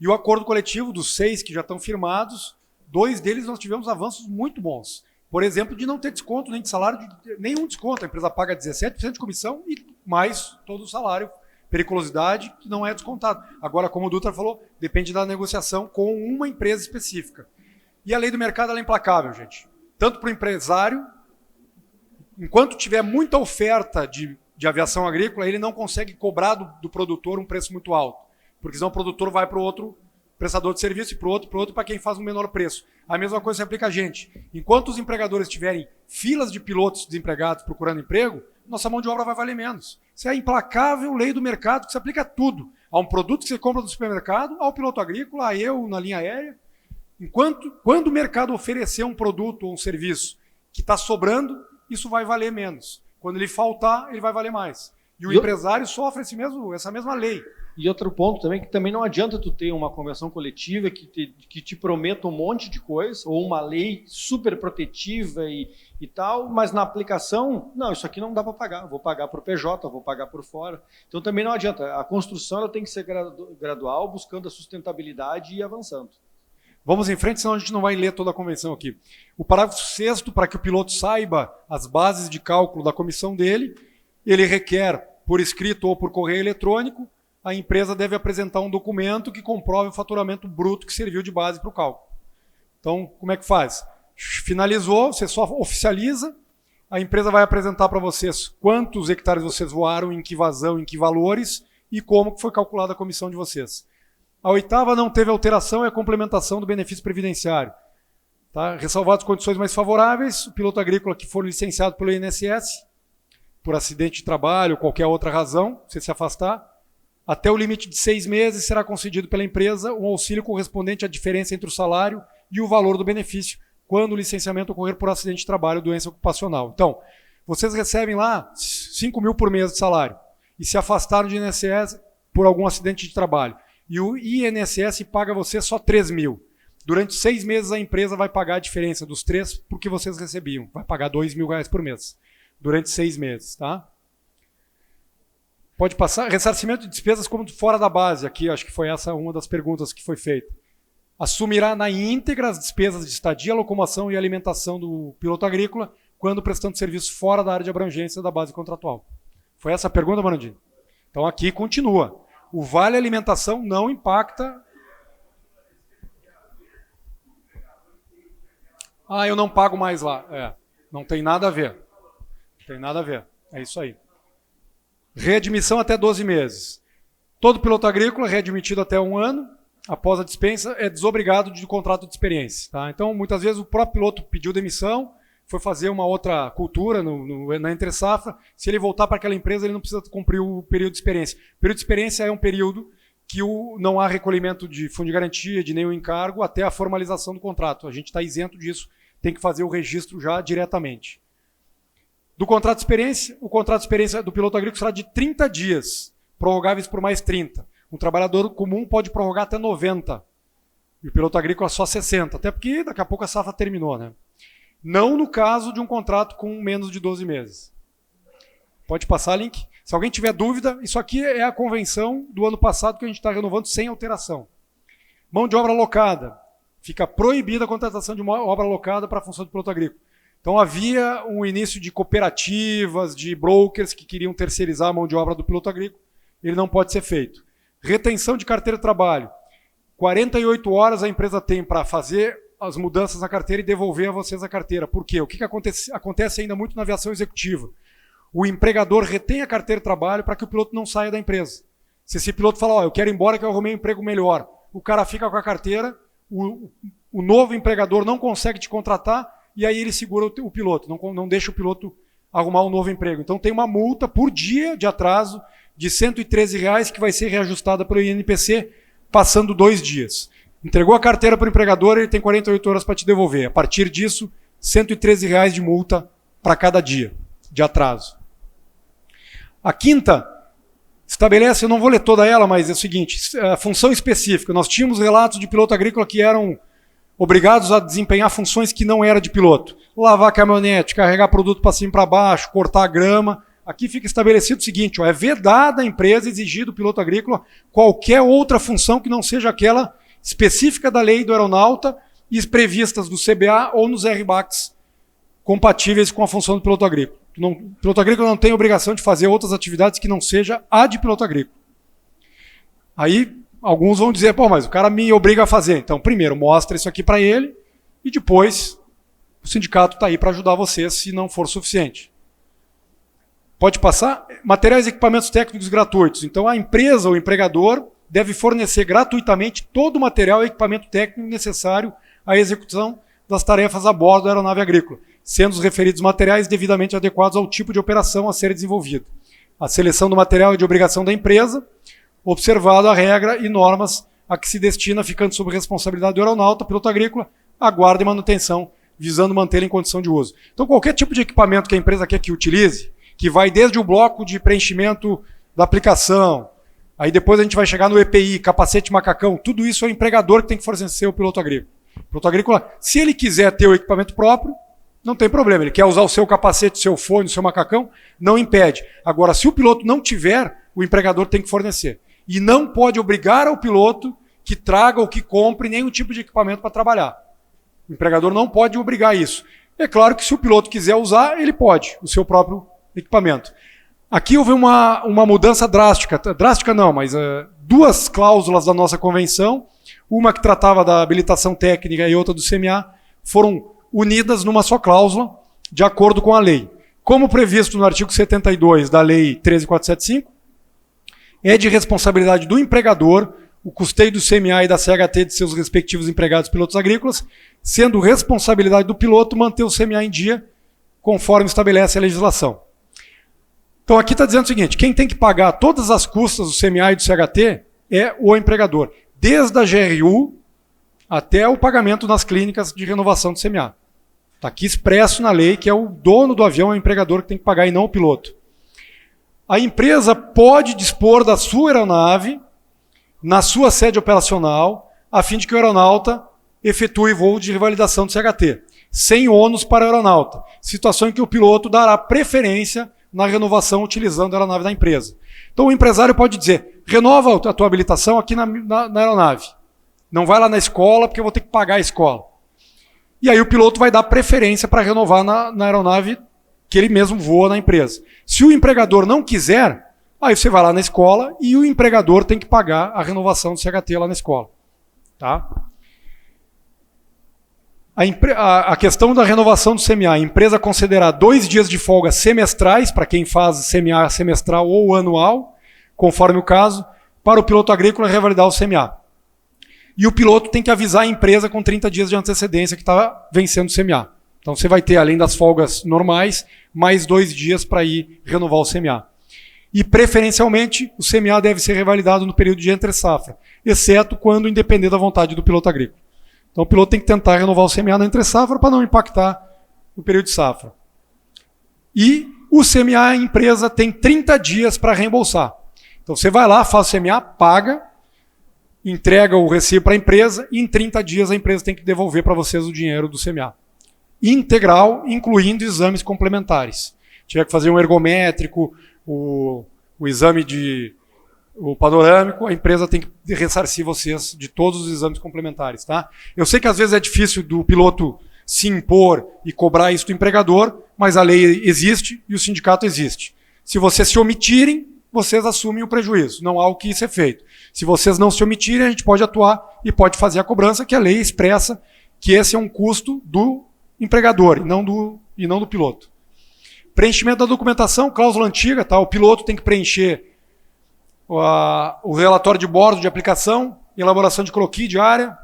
E o acordo coletivo dos 6 que já estão firmados, 2 deles nós tivemos avanços muito bons. Por exemplo, de não ter desconto nem de salário, nenhum desconto. A empresa paga 17% de comissão e mais todo o salário. Periculosidade que não é descontado. Agora, como o Dutra falou, depende da negociação com uma empresa específica. E a lei do mercado ela é implacável, gente. Tanto para o empresário, enquanto tiver muita oferta de aviação agrícola, ele não consegue cobrar do produtor um preço muito alto. Porque senão o produtor vai para o outro prestador de serviço e para o outro, para quem faz um menor preço. A mesma coisa se aplica a gente. Enquanto os empregadores tiverem filas de pilotos desempregados procurando emprego, nossa mão de obra vai valer menos. Isso é a implacável lei do mercado que se aplica a tudo. A um produto que você compra do supermercado, ao piloto agrícola, a eu na linha aérea. Quando o mercado oferecer um produto ou um serviço que está sobrando, isso vai valer menos. Quando ele faltar, ele vai valer mais. E o empresário sofre essa mesma lei. E outro ponto também, que também não adianta tu ter uma convenção coletiva que te prometa um monte de coisa, ou uma lei super protetiva e tal, mas na aplicação, não, isso aqui não dá para pagar, vou pagar por PJ, vou pagar por fora. Então também não adianta, a construção ela tem que ser gradual, buscando a sustentabilidade e avançando. Vamos em frente, senão a gente não vai ler toda a convenção aqui. O parágrafo 6º, para que o piloto saiba as bases de cálculo da comissão dele, ele requer, por escrito ou por correio eletrônico, a empresa deve apresentar um documento que comprove o faturamento bruto que serviu de base para o cálculo. Então, como é que faz? Finalizou, você só oficializa, a empresa vai apresentar para vocês quantos hectares vocês voaram, em que vazão, em que valores e como foi calculada a comissão de vocês. A 8ª não teve alteração, é a complementação do benefício previdenciário. Tá? Ressalvadas condições mais favoráveis, o piloto agrícola que for licenciado pelo INSS, por acidente de trabalho ou qualquer outra razão, se se afastar, até o limite de 6 meses será concedido pela empresa um auxílio correspondente à diferença entre o salário e o valor do benefício, quando o licenciamento ocorrer por acidente de trabalho ou doença ocupacional. Então, vocês recebem lá 5 mil por mês de salário e se afastaram de INSS por algum acidente de trabalho. E o INSS paga você só 3 mil. Durante 6 meses a empresa vai pagar a diferença dos 3 por que vocês recebiam. Vai pagar R$2.000 por mês. Durante 6 meses, tá? Pode passar. Ressarcimento de despesas como fora da base. Aqui, acho que foi essa uma das perguntas que foi feita. Assumirá na íntegra as despesas de estadia, locomoção e alimentação do piloto agrícola quando prestando serviço fora da área de abrangência da base contratual. Foi essa a pergunta, Marandini? Então aqui continua. O vale alimentação não impacta... Ah, eu não pago mais lá. Não tem nada a ver. Não tem nada a ver. É isso aí. Readmissão até 12 meses. Todo piloto agrícola readmitido até 1 ano, após a dispensa, é desobrigado de contrato de experiência. Tá? Então, muitas vezes, o próprio piloto pediu demissão, foi fazer uma outra cultura na entre-safra. Se ele voltar para aquela empresa, ele não precisa cumprir o período de experiência. O período de experiência é um período que não há recolhimento de fundo de garantia, de nenhum encargo, até a formalização do contrato. A gente está isento disso, tem que fazer o registro já diretamente. Do contrato de experiência, o contrato de experiência do piloto agrícola será de 30 dias, prorrogáveis por mais 30. Um trabalhador comum pode prorrogar até 90. E o piloto agrícola só 60, até porque daqui a pouco a safra terminou, né? Não no caso de um contrato com menos de 12 meses. Pode passar, link. Se alguém tiver dúvida, isso aqui é a convenção do ano passado que a gente está renovando sem alteração. Mão de obra alocada. Fica proibida a contratação de uma obra alocada para a função de piloto agrícola. Então havia um início de cooperativas, de brokers que queriam terceirizar a mão de obra do piloto agrícola. Ele não pode ser feito. Retenção de carteira de trabalho. 48 horas a empresa tem para fazer as mudanças na carteira e devolver a vocês a carteira. Por quê? O que acontece ainda muito na aviação executiva? O empregador retém a carteira de trabalho para que o piloto não saia da empresa. Se esse piloto fala, eu quero ir embora que eu arrumei um emprego melhor, o cara fica com a carteira, o novo empregador não consegue te contratar e aí ele segura o piloto, não deixa o piloto arrumar um novo emprego. Então tem uma multa por dia de atraso de R$ 113 que vai ser reajustada pelo INPC passando 2 dias. Entregou a carteira para o empregador, ele tem 48 horas para te devolver. A partir disso, R$ 113 de multa para cada dia de atraso. A quinta estabelece, eu não vou ler toda ela, mas é o seguinte, a função específica. Nós tínhamos relatos de piloto agrícola que eram obrigados a desempenhar funções que não era de piloto. Lavar caminhonete, carregar produto para cima e para baixo, cortar grama. Aqui fica estabelecido o seguinte, é vedada a empresa exigir do piloto agrícola qualquer outra função que não seja aquela específica da lei do aeronauta e previstas no CBA ou nos RBACs compatíveis com a função do piloto agrícola. O piloto agrícola não tem obrigação de fazer outras atividades que não seja a de piloto agrícola. Aí alguns vão dizer, mas o cara me obriga a fazer. Então, primeiro, mostra isso aqui para ele e depois o sindicato está aí para ajudar você se não for suficiente. Pode passar? Materiais e equipamentos técnicos gratuitos. Então, a empresa ou o empregador deve fornecer gratuitamente todo o material e equipamento técnico necessário à execução das tarefas a bordo da aeronave agrícola, sendo os referidos materiais devidamente adequados ao tipo de operação a ser desenvolvida. A seleção do material é de obrigação da empresa, observado a regra e normas a que se destina, ficando sob responsabilidade do aeronauta, piloto agrícola, a guarda e manutenção, visando mantê-lo em condição de uso. Então, qualquer tipo de equipamento que a empresa quer que utilize, que vai desde o bloco de preenchimento da aplicação, aí depois a gente vai chegar no EPI, capacete macacão, tudo isso é o empregador que tem que fornecer o piloto agrícola. O piloto agrícola, se ele quiser ter o equipamento próprio, não tem problema. Ele quer usar o seu capacete, o seu fone, o seu macacão, não impede. Agora, se o piloto não tiver, o empregador tem que fornecer. E não pode obrigar ao piloto que traga ou que compre nenhum tipo de equipamento para trabalhar. O empregador não pode obrigar isso. É claro que se o piloto quiser usar, ele pode, o seu próprio equipamento. Aqui houve uma mudança drástica. Drástica não, mas 2 cláusulas da nossa convenção, uma que tratava da habilitação técnica e outra do CMA, foram unidas numa só cláusula, de acordo com a lei. Como previsto no artigo 72 da Lei 13.475, é de responsabilidade do empregador o custeio do CMA e da CHT de seus respectivos empregados pilotos agrícolas, sendo responsabilidade do piloto manter o CMA em dia, conforme estabelece a legislação. Então aqui está dizendo o seguinte, quem tem que pagar todas as custas do CMA e do CHT é o empregador, desde a GRU até o pagamento nas clínicas de renovação do CMA. Está aqui expresso na lei que é o dono do avião, é o empregador que tem que pagar e não o piloto. A empresa pode dispor da sua aeronave na sua sede operacional, a fim de que o aeronauta efetue voo de revalidação do CHT, sem ônus para o aeronauta, situação em que o piloto dará preferência na renovação utilizando a aeronave da empresa. Então o empresário pode dizer, renova a tua habilitação aqui na aeronave. Não vai lá na escola, porque eu vou ter que pagar a escola. E aí o piloto vai dar preferência para renovar na aeronave que ele mesmo voa na empresa. Se o empregador não quiser, aí você vai lá na escola e o empregador tem que pagar a renovação do CHT lá na escola. Tá? A questão da renovação do CMA, a empresa considerar 2 dias de folga semestrais, para quem faz CMA semestral ou anual, conforme o caso, para o piloto agrícola revalidar o CMA. E o piloto tem que avisar a empresa com 30 dias de antecedência que está vencendo o CMA. Então você vai ter, além das folgas normais, mais 2 dias para ir renovar o CMA. E, preferencialmente, o CMA deve ser revalidado no período de entre-safra, exceto quando independer da vontade do piloto agrícola. Então o piloto tem que tentar renovar o CMA na entre-safra para não impactar o período de safra. E o CMA, a empresa tem 30 dias para reembolsar. Então você vai lá, faz o CMA, paga, entrega o recibo para a empresa e em 30 dias a empresa tem que devolver para vocês o dinheiro do CMA. Integral, incluindo exames complementares. Tiver que fazer um ergométrico, o exame de o panorâmico, a empresa tem que ressarcir vocês de todos os exames complementares. Tá? Eu sei que às vezes é difícil do piloto se impor e cobrar isso do empregador, mas a lei existe e o sindicato existe. Se vocês se omitirem, vocês assumem o prejuízo, não há o que ser feito. Se vocês não se omitirem, a gente pode atuar e pode fazer a cobrança, que a lei expressa que esse é um custo do empregador e não do piloto. Preenchimento da documentação, cláusula antiga, tá? O piloto tem que preencher o relatório de bordo de aplicação, elaboração de croquis diária,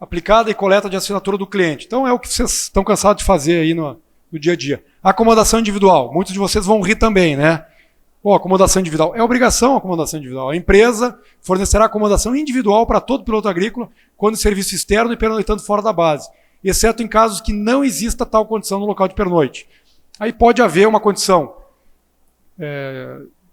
aplicada e coleta de assinatura do cliente. Então é o que vocês estão cansados de fazer aí no dia a dia. Acomodação individual, muitos de vocês vão rir também, né? Pô, acomodação individual. É obrigação a acomodação individual. A empresa fornecerá acomodação individual para todo piloto agrícola quando serviço externo e pernoitando fora da base, exceto em casos que não exista tal condição no local de pernoite. Aí pode haver uma condição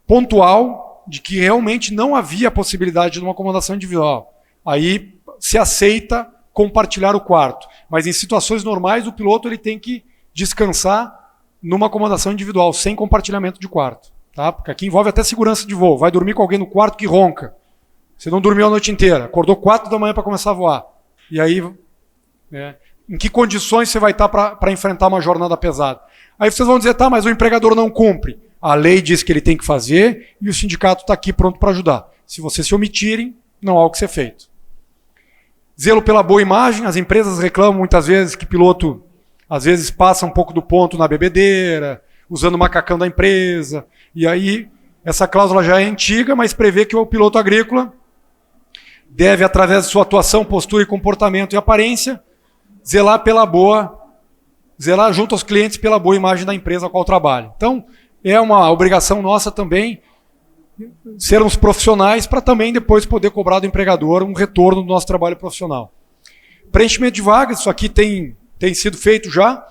pontual de que realmente não havia possibilidade de uma acomodação individual. Aí se aceita compartilhar o quarto. Mas em situações normais, o piloto ele tem que descansar numa acomodação individual, sem compartilhamento de quarto. Tá? Porque aqui envolve até segurança de voo. Vai dormir com alguém no quarto que ronca. Você não dormiu a noite inteira, acordou 4 da manhã para começar a voar. E aí, em que condições você vai estar para enfrentar uma jornada pesada? Aí vocês vão dizer, tá, mas o empregador não cumpre. A lei diz que ele tem que fazer e o sindicato está aqui pronto para ajudar. Se vocês se omitirem, não há o que ser feito. Zelo pela boa imagem. As empresas reclamam muitas vezes que piloto, às vezes, passa um pouco do ponto na bebedeira, usando o macacão da empresa. E aí, essa cláusula já é antiga, mas prevê que o piloto agrícola deve, através de sua atuação, postura e comportamento e aparência, zelar junto aos clientes pela boa imagem da empresa a qual trabalha. Então, é uma obrigação nossa também sermos profissionais para também depois poder cobrar do empregador um retorno do nosso trabalho profissional. Preenchimento de vagas, isso aqui tem sido feito já,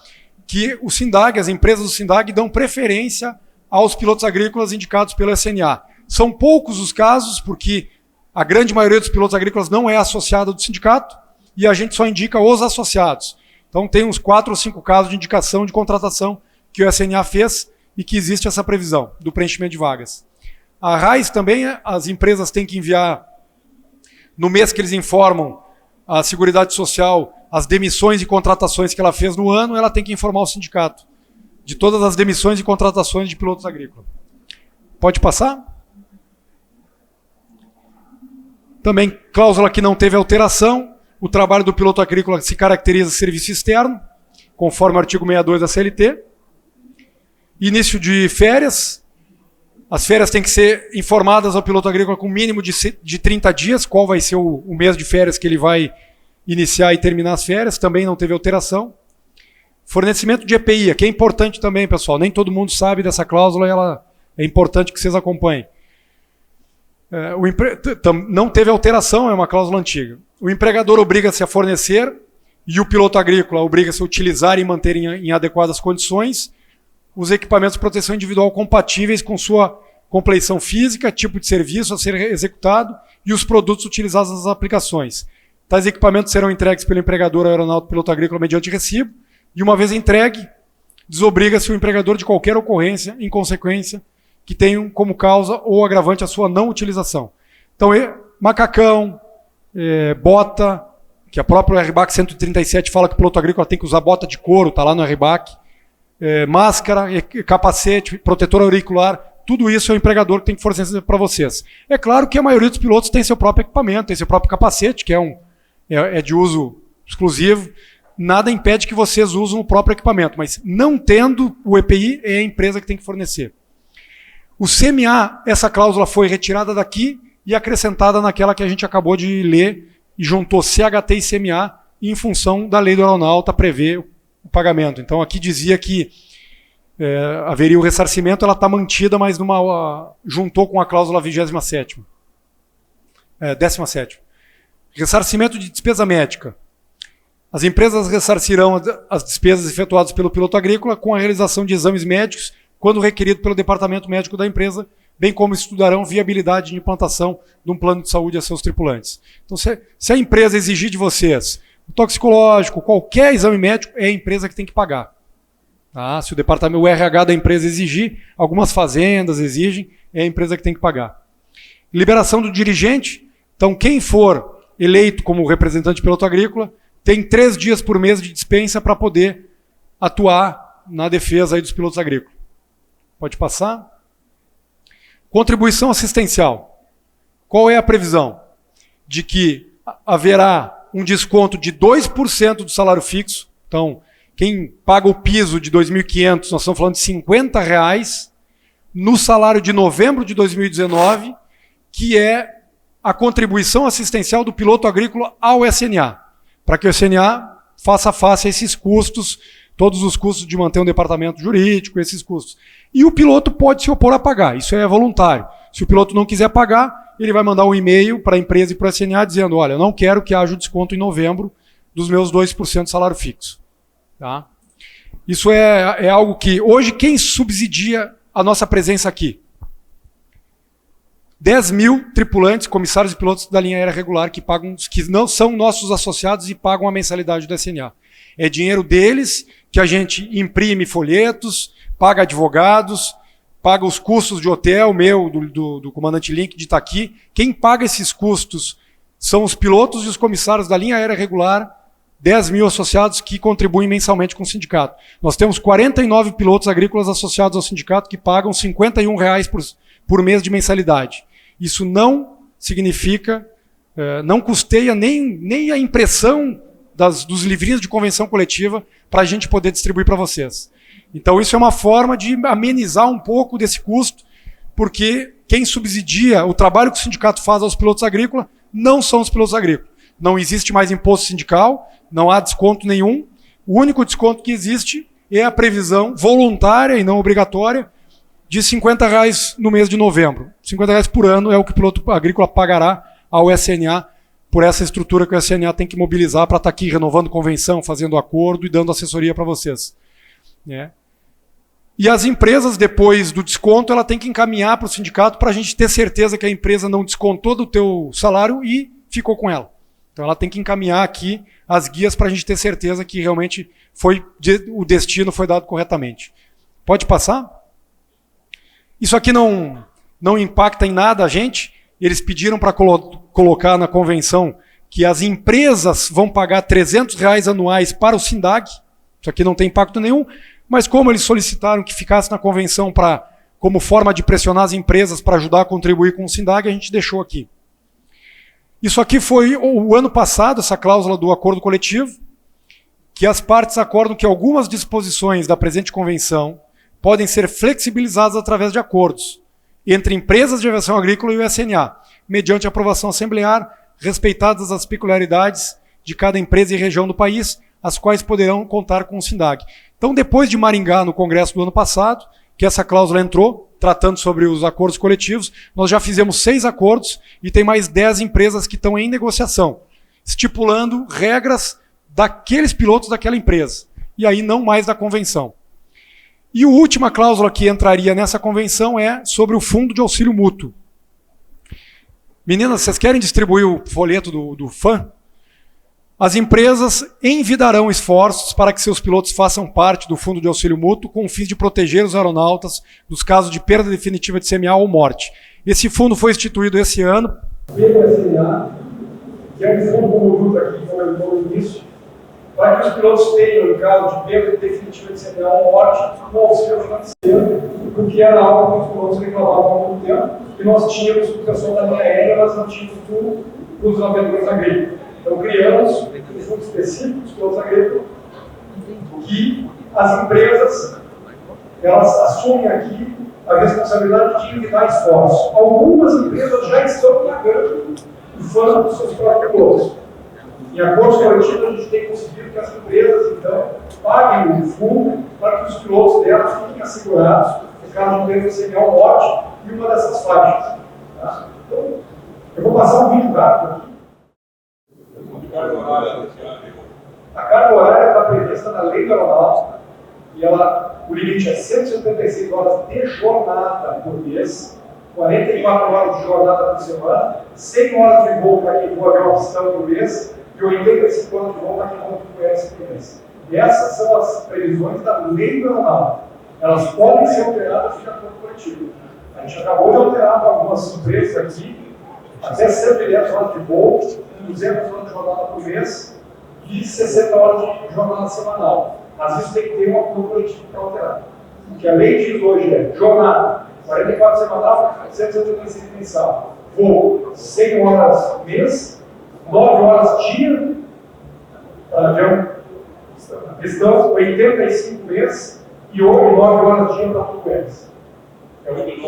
que o SINDAG, as empresas do SINDAG dão preferência aos pilotos agrícolas indicados pelo SNA. São poucos os casos, porque a grande maioria dos pilotos agrícolas não é associada do sindicato e a gente só indica os associados. Então tem uns 4 ou 5 casos de indicação de contratação que o SNA fez e que existe essa previsão do preenchimento de vagas. A RAIS também, as empresas têm que enviar, no mês que eles informam a Seguridade Social, as demissões e contratações que ela fez no ano, ela tem que informar o sindicato de todas as demissões e contratações de pilotos agrícolas. Pode passar? Também, cláusula que não teve alteração, o trabalho do piloto agrícola se caracteriza serviço externo, conforme o artigo 62 da CLT. Início de férias. As férias têm que ser informadas ao piloto agrícola com mínimo de 30 dias, qual vai ser o mês de férias que ele vai iniciar e terminar as férias, também não teve alteração. Fornecimento de EPI, que é importante também, pessoal, nem todo mundo sabe dessa cláusula, ela é importante que vocês acompanhem. Não teve alteração, é uma cláusula antiga. O empregador obriga-se a fornecer e o piloto agrícola obriga-se a utilizar e manter em adequadas condições os equipamentos de proteção individual compatíveis com sua compleição física, tipo de serviço a ser executado e os produtos utilizados nas aplicações. Tais equipamentos serão entregues pelo empregador aeronáutico piloto agrícola mediante recibo e, uma vez entregue, desobriga-se o empregador de qualquer ocorrência, em consequência, que tenham como causa ou agravante a sua não utilização. Então, macacão, bota, que a própria RBAC 137 fala que o piloto agrícola tem que usar bota de couro, está lá no RBAC, máscara, capacete, protetor auricular, tudo isso é o empregador que tem que fornecer para vocês. É claro que a maioria dos pilotos tem seu próprio equipamento, tem seu próprio capacete, que é de uso exclusivo, nada impede que vocês usem o próprio equipamento, mas não tendo o EPI, é a empresa que tem que fornecer. O CMA, essa cláusula foi retirada daqui e acrescentada naquela que a gente acabou de ler e juntou CHT e CMA em função da lei do aeronauta prevê o pagamento. Então aqui dizia que haveria o ressarcimento, ela está mantida, mas juntou com a cláusula 27ª. 17ª. Ressarcimento de despesa médica. As empresas ressarcirão as despesas efetuadas pelo piloto agrícola com a realização de exames médicos quando requerido pelo departamento médico da empresa, bem como estudarão viabilidade de implantação de um plano de saúde a seus tripulantes. Então, se a empresa exigir de vocês o toxicológico, qualquer exame médico, é a empresa que tem que pagar. Tá? Se o RH da empresa exigir, algumas fazendas exigem, é a empresa que tem que pagar. Liberação do dirigente. Então, quem for eleito como representante de piloto agrícola tem 3 dias por mês de dispensa para poder atuar na defesa aí dos pilotos agrícolas. Pode passar. Contribuição assistencial. Qual é a previsão? De que haverá um desconto de 2% do salário fixo. Então, quem paga o piso de 2.500, nós estamos falando de R$50, no salário de novembro de 2019, que é a contribuição assistencial do piloto agrícola ao SNA, para que o SNA faça face a esses custos, todos os custos de manter um departamento jurídico, esses custos. E o piloto pode se opor a pagar, isso é voluntário. Se o piloto não quiser pagar, ele vai mandar um e-mail para a empresa e para o SNA dizendo, olha, eu não quero que haja o desconto em novembro dos meus 2% de salário fixo. Tá? Isso é algo que, hoje, quem subsidia a nossa presença aqui? 10 mil tripulantes, comissários e pilotos da linha aérea regular que não são nossos associados e pagam a mensalidade do SNA. É dinheiro deles que a gente imprime folhetos, paga advogados, paga os custos de hotel, do comandante Link de estar aqui. Quem paga esses custos são os pilotos e os comissários da linha aérea regular, 10 mil associados que contribuem mensalmente com o sindicato. Nós temos 49 pilotos agrícolas associados ao sindicato que pagam R$51 por mês de mensalidade. Isso não significa, não custeia nem a impressão dos livrinhos de convenção coletiva para a gente poder distribuir para vocês. Então isso é uma forma de amenizar um pouco desse custo, porque quem subsidia o trabalho que o sindicato faz aos pilotos agrícolas não são os pilotos agrícolas. Não existe mais imposto sindical, não há desconto nenhum. O único desconto que existe é a previsão voluntária e não obrigatória de R$50 no mês de novembro. R$50 por ano é o que o piloto agrícola pagará ao SNA por essa estrutura que o SNA tem que mobilizar para estar aqui renovando convenção, fazendo acordo e dando assessoria para vocês. E as empresas, depois do desconto, ela tem que encaminhar para o sindicato para a gente ter certeza que a empresa não descontou do teu salário e ficou com ela. Então ela tem que encaminhar aqui as guias para a gente ter certeza que realmente o destino foi dado corretamente. Pode passar? Isso aqui não impacta em nada a gente. Eles pediram para colocar na convenção que as empresas vão pagar R$300 anuais para o SINDAG. Isso aqui não tem impacto nenhum, mas como eles solicitaram que ficasse na convenção como forma de pressionar as empresas para ajudar a contribuir com o SINDAG, a gente deixou aqui. Isso aqui foi o ano passado, essa cláusula do acordo coletivo, que as partes acordam que algumas disposições da presente convenção podem ser flexibilizadas através de acordos entre empresas de aviação agrícola e o SNA, mediante aprovação assemblear, respeitadas as peculiaridades de cada empresa e região do país, as quais poderão contar com o SINDAG. Então, depois de Maringá, no Congresso do ano passado, que essa cláusula entrou, tratando sobre os acordos coletivos, nós já fizemos 6 acordos e tem mais 10 empresas que estão em negociação, estipulando regras daqueles pilotos daquela empresa, e aí não mais da convenção. E a última cláusula que entraria nessa convenção é sobre o fundo de auxílio mútuo. Meninas, vocês querem distribuir o folheto do FAM? As empresas envidarão esforços para que seus pilotos façam parte do fundo de auxílio mútuo com o fim de proteger os aeronautas dos casos de perda definitiva de CMA ou morte. Esse fundo foi instituído esse ano. Pelo SNA, que é um fundo como o Dutra aqui comentou no início, para que os pilotos tenham, em caso de perda definitiva de CMA ou morte, um auxílio financeiro, porque era algo que os pilotos reclamavam há muito tempo, e nós tínhamos o pessoal da linha aérea, mas não tínhamos tudo os aviadores agrícolas. Então, criamos um fundo específico dos pilotos agrícolas que as empresas elas assumem aqui a responsabilidade de envidar esforços. Algumas empresas já estão pagando o fundo dos seus próprios pilotos. Em acordos coletivos, a gente tem conseguido que as empresas, então, paguem o fundo para que os pilotos delas fiquem assegurados no caso de perda de CMA ou morte e uma dessas faixas. Tá? Então, eu vou passar um vídeo rápido aqui. A carga horária está prevista na lei da aeronáutica e o limite é 176 horas de jornada por mês, 44 horas de jornada por semana, 100 horas de voo para quem voa uma opção por mês e 85 horas de voo para quem voa por mês por mês. E essas são as previsões da lei da aeronáutica. Elas podem ser alteradas de acordo coletivo. A gente acabou de alterar para algumas empresas aqui até 110 horas de voo, 200 horas de jornada por mês e 60 horas de jornada semanal. Mas isso tem que ter um acordo coletivo para alterar. O que a lei diz hoje é jornada, 44 semanal, 185 mensal. Voo 100 horas mês, 9 horas dia, para avião, estão 85 mês e 9 horas dia para tudo mês. 9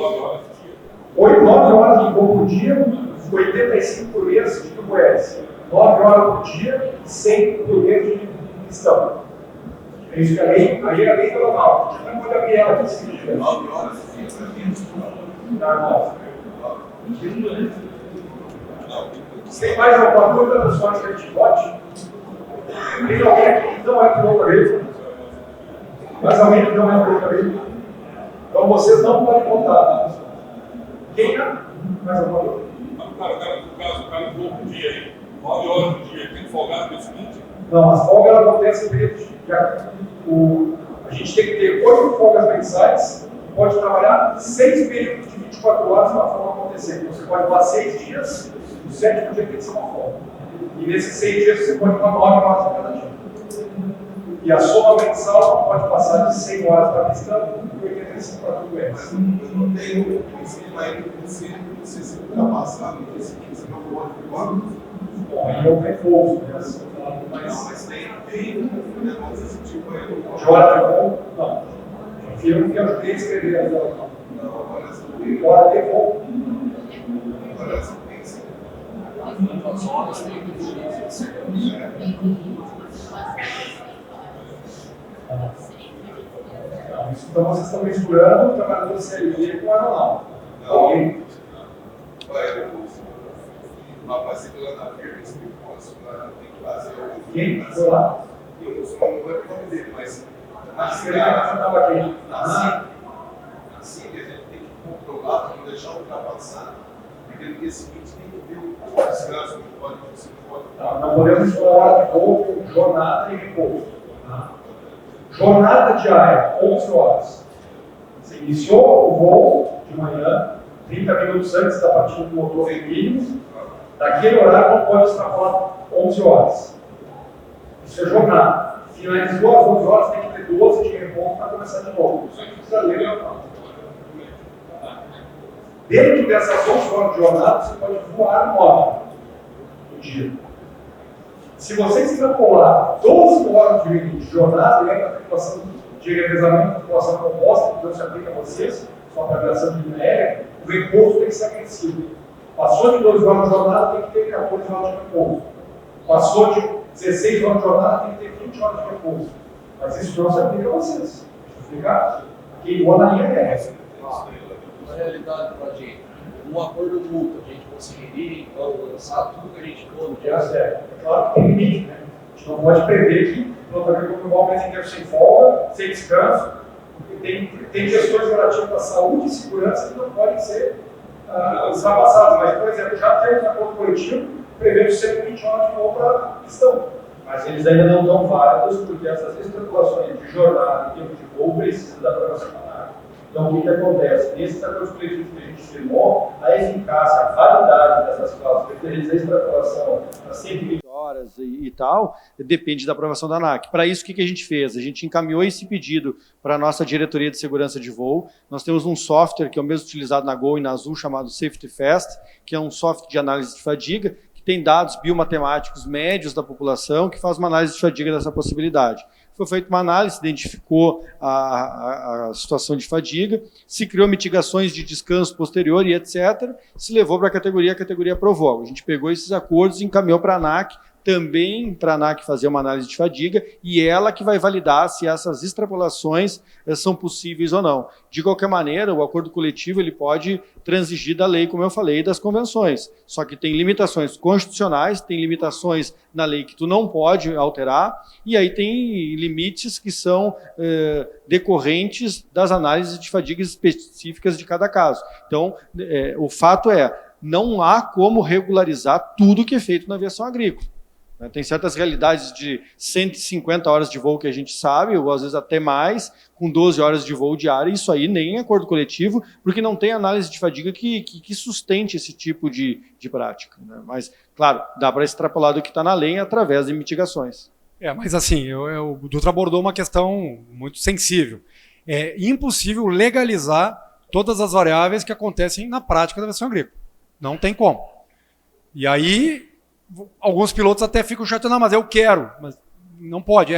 horas de voo por dia, 85 por mês de tudo mês. 9 horas por dia, 100 por mês de pistão. É isso que a lei é normal. A gente não pode abrir ela aqui se quiser. 9 horas normal. Tem mais alguma coisa nos sonhos que a gente pode? Tem alguém aqui que não é piloto agrícola? Mas alguém que não é piloto agrícola? Então vocês não podem contar. Quem é? Mais alguma coisa? O cara voa por dia aí, 9 horas por dia, tem que folgar no dia seguinte? Não, as folgas acontecem em período de a gente tem que ter 8 folgas mensais e pode trabalhar 6 períodos de 24 horas para a folga acontecer. Então você pode voar 6 dias, o 7º dia tem que ser uma folga. E nesses 6 dias você pode voar 9 horas a cada dia. E a soma mensal pode passar de 100 horas para a pista e 85 para tudo mês. Eu não tenho princípio aí que você se ultrapassar no dia seguinte, você não pode voar. Bom, aí é o repouso, né? Mas tem um negócio desse tipo aí. De hora de voo? Não. Eu que ajudei a escrever a hora. Não, parece que Hora de voo. parece que tem sim. Então vocês estão misturando o trabalhador do CLT com o aeronauta. Não. Uma parceria lá na firma, esse negócio, tem que fazer o. Quem foi lá? Eu não sou o nome dele, mas. Ele estava aqui. Assim que a gente tem que controlar para não deixar ultrapassar, porque no dia seguinte tem que ver o descanso que pode você pode. Não podemos misturar hora de voo, jornada e repouso. Jornada diária, 11 horas. Você iniciou o voo de manhã, 30 minutos antes da partida do motor mínimo, daquele horário não pode extrapolar 11 horas. Isso é jornada. Finalizou às 11 horas, tem que ter 12 de repouso para começar de novo. Isso aqui precisa ler. Dentro dessas 11 horas de jornada, você pode voar 9 no dia. Se você extrapolar 12 horas de jornada, lembra da tripulação de revezamento, da tripulação composta, que não se aplica a vocês, só para a aviação de aérea, o repouso tem que ser acrescido. Passou de 12 horas de jornada, tem que ter 14 horas de repouso. Passou de 16 horas de jornada, tem que ter 20 horas de repouso. Mas isso não se aplica a vocês. Deixa eu explicar. Quem voa na linha é essa. Na realidade, para a gente, um acordo mútuo, a gente conseguiria, então, lançar tudo que a gente for no dia certo. É claro que tem limite, né? A gente não pode prever que o piloto vai o mês inteiro sem folga, sem descanso. Tem questões relativas à saúde e segurança que não podem ser ultrapassadas. Mas, por exemplo, já temos um acordo coletivo prevendo 120 horas de voo para pistão. Mas eles ainda não estão válidos porque essas extrapolações de jornada e tempo de voo precisam da aprovação da ANAC. Então, o que acontece? Nesses acordos coletivos que a gente firmou, a eficácia, a validade dessas cláusulas, referentes à extrapolação para 120 horas e tal, depende da aprovação da ANAC. Para isso, o que a gente fez? A gente encaminhou esse pedido para a nossa diretoria de segurança de voo. Nós temos um software que é o mesmo utilizado na Gol e na Azul, chamado Safety Fast, que é um software de análise de fadiga, que tem dados biomatemáticos médios da população, que faz uma análise de fadiga dessa possibilidade. Foi feita uma análise, identificou a situação de fadiga, se criou mitigações de descanso posterior e etc., se levou para a categoria aprovou. A gente pegou esses acordos e encaminhou para a ANAC, também para a ANAC fazer uma análise de fadiga, e ela que vai validar se essas extrapolações são possíveis ou não. De qualquer maneira, o acordo coletivo ele pode transigir da lei, como eu falei, das convenções. Só que tem limitações constitucionais, tem limitações na lei que tu não pode alterar, e aí tem limites que são decorrentes das análises de fadigas específicas de cada caso. Então, o fato é, não há como regularizar tudo que é feito na aviação agrícola. né? Tem certas realidades de 150 horas de voo que a gente sabe, ou às vezes até mais, com 12 horas de voo diário, isso aí nem é acordo coletivo, porque não tem análise de fadiga que sustente esse tipo de prática, né? Mas, claro, dá para extrapolar do que está na lei através de mitigações. Mas assim, o Dutra abordou uma questão muito sensível. É impossível legalizar todas as variáveis que acontecem na prática da aviação agrícola. Não tem como. E aí, alguns pilotos até ficam chateados, mas eu quero, mas não pode.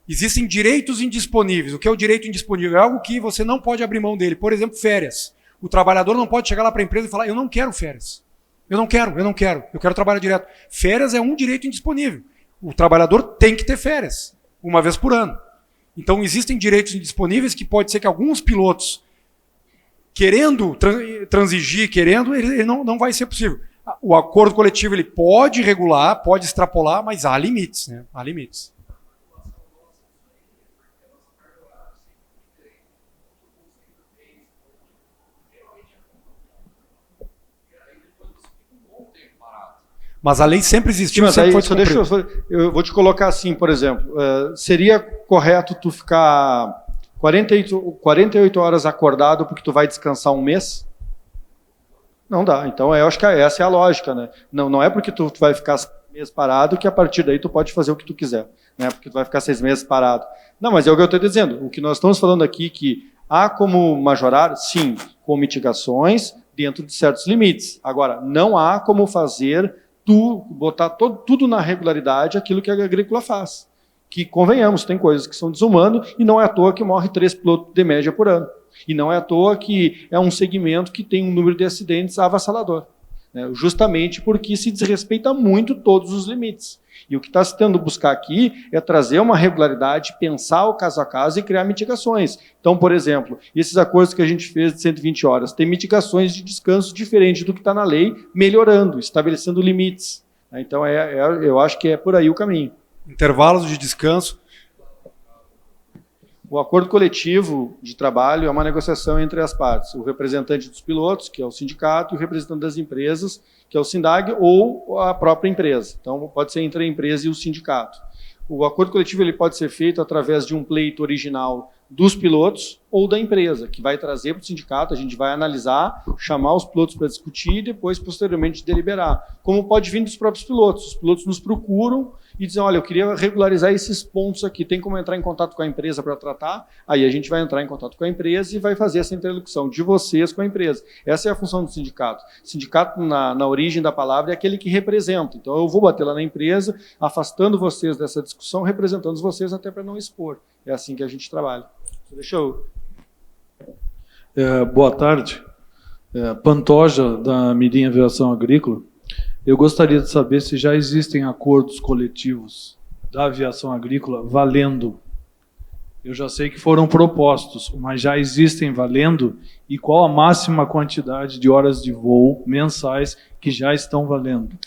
Existem direitos indisponíveis. O que é o direito indisponível? É algo que você não pode abrir mão dele. Por exemplo, férias. O trabalhador não pode chegar lá para a empresa e falar, eu não quero férias. Eu quero trabalhar direto. Férias é um direito indisponível. O trabalhador tem que ter férias, uma vez por ano. Então, existem direitos indisponíveis que pode ser que alguns pilotos, querendo transigir, ele não vai ser possível. O acordo coletivo ele pode regular, pode extrapolar, mas há limites, né? Há limites. Mas a lei sempre existiu, sempre foi descumprida. Eu vou te colocar assim, por exemplo, seria correto tu ficar 48 horas acordado porque tu vai descansar um mês? Não dá. Então, eu acho que essa é a lógica, né? Não é porque tu vai ficar 6 meses parado que a partir daí tu pode fazer o que tu quiser, né? Porque tu vai ficar 6 meses parado. Não, mas é o que eu estou dizendo. O que nós estamos falando aqui que há como majorar, sim, com mitigações dentro de certos limites. Agora, não há como fazer botar tudo na regularidade aquilo que a agrícola faz. Que, convenhamos, tem coisas que são desumanas e não é à toa que morre 3 pilotos de média por ano. E não é à toa que é um segmento que tem um número de acidentes avassalador, né? Justamente porque se desrespeita muito todos os limites. E o que está se tentando buscar aqui é trazer uma regularidade, pensar o caso a caso e criar mitigações. Então, por exemplo, esses acordos que a gente fez de 120 horas, tem mitigações de descanso diferentes do que está na lei, melhorando, estabelecendo limites. Então, eu acho que é por aí o caminho. Intervalos de descanso. O acordo coletivo de trabalho é uma negociação entre as partes. O representante dos pilotos, que é o sindicato, e o representante das empresas, que é o SINDAG, ou a própria empresa. Então, pode ser entre a empresa e o sindicato. O acordo coletivo ele pode ser feito através de um pleito original dos pilotos ou da empresa, que vai trazer para o sindicato, a gente vai analisar, chamar os pilotos para discutir e depois, posteriormente, deliberar. Como pode vir dos próprios pilotos. Os pilotos nos procuram e dizem, olha, eu queria regularizar esses pontos aqui, tem como entrar em contato com a empresa para tratar? Aí a gente vai entrar em contato com a empresa e vai fazer essa interlocução de vocês com a empresa. Essa é a função do sindicato. O sindicato, na origem da palavra, é aquele que representa. Então, eu vou bater lá na empresa, afastando vocês dessa discussão, representando vocês até para não expor. É assim que a gente trabalha. Deixa eu... Boa tarde. Pantoja, da Mirim Aviação Agrícola. Eu gostaria de saber se já existem acordos coletivos da aviação agrícola valendo. Eu já sei que foram propostos, mas já existem valendo? E qual a máxima quantidade de horas de voo mensais que já estão valendo?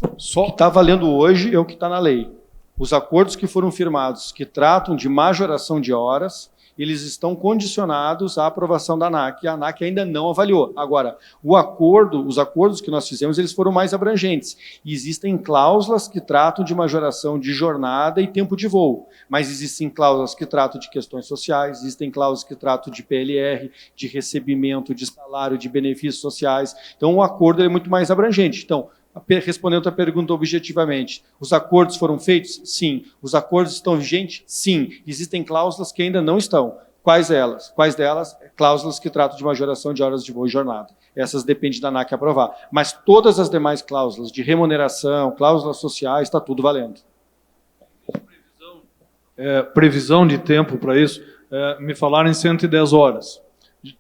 O que está valendo hoje é o que está na lei. Os acordos que foram firmados, que tratam de majoração de horas, eles estão condicionados à aprovação da ANAC, e a ANAC ainda não avaliou. Agora, os acordos que nós fizemos, eles foram mais abrangentes. E existem cláusulas que tratam de majoração de jornada e tempo de voo, mas existem cláusulas que tratam de questões sociais, existem cláusulas que tratam de PLR, de recebimento de salário, de benefícios sociais. Então, o acordo é muito mais abrangente. Então, respondendo a pergunta objetivamente, os acordos foram feitos? Sim. Os acordos estão vigentes? Sim. Existem cláusulas que ainda não estão. Quais elas? Quais delas? Cláusulas que tratam de majoração de horas de voo e jornada. Essas dependem da ANAC aprovar. Mas todas as demais cláusulas de remuneração, cláusulas sociais, está tudo valendo. Previsão de tempo para isso? Me falaram em 110 horas.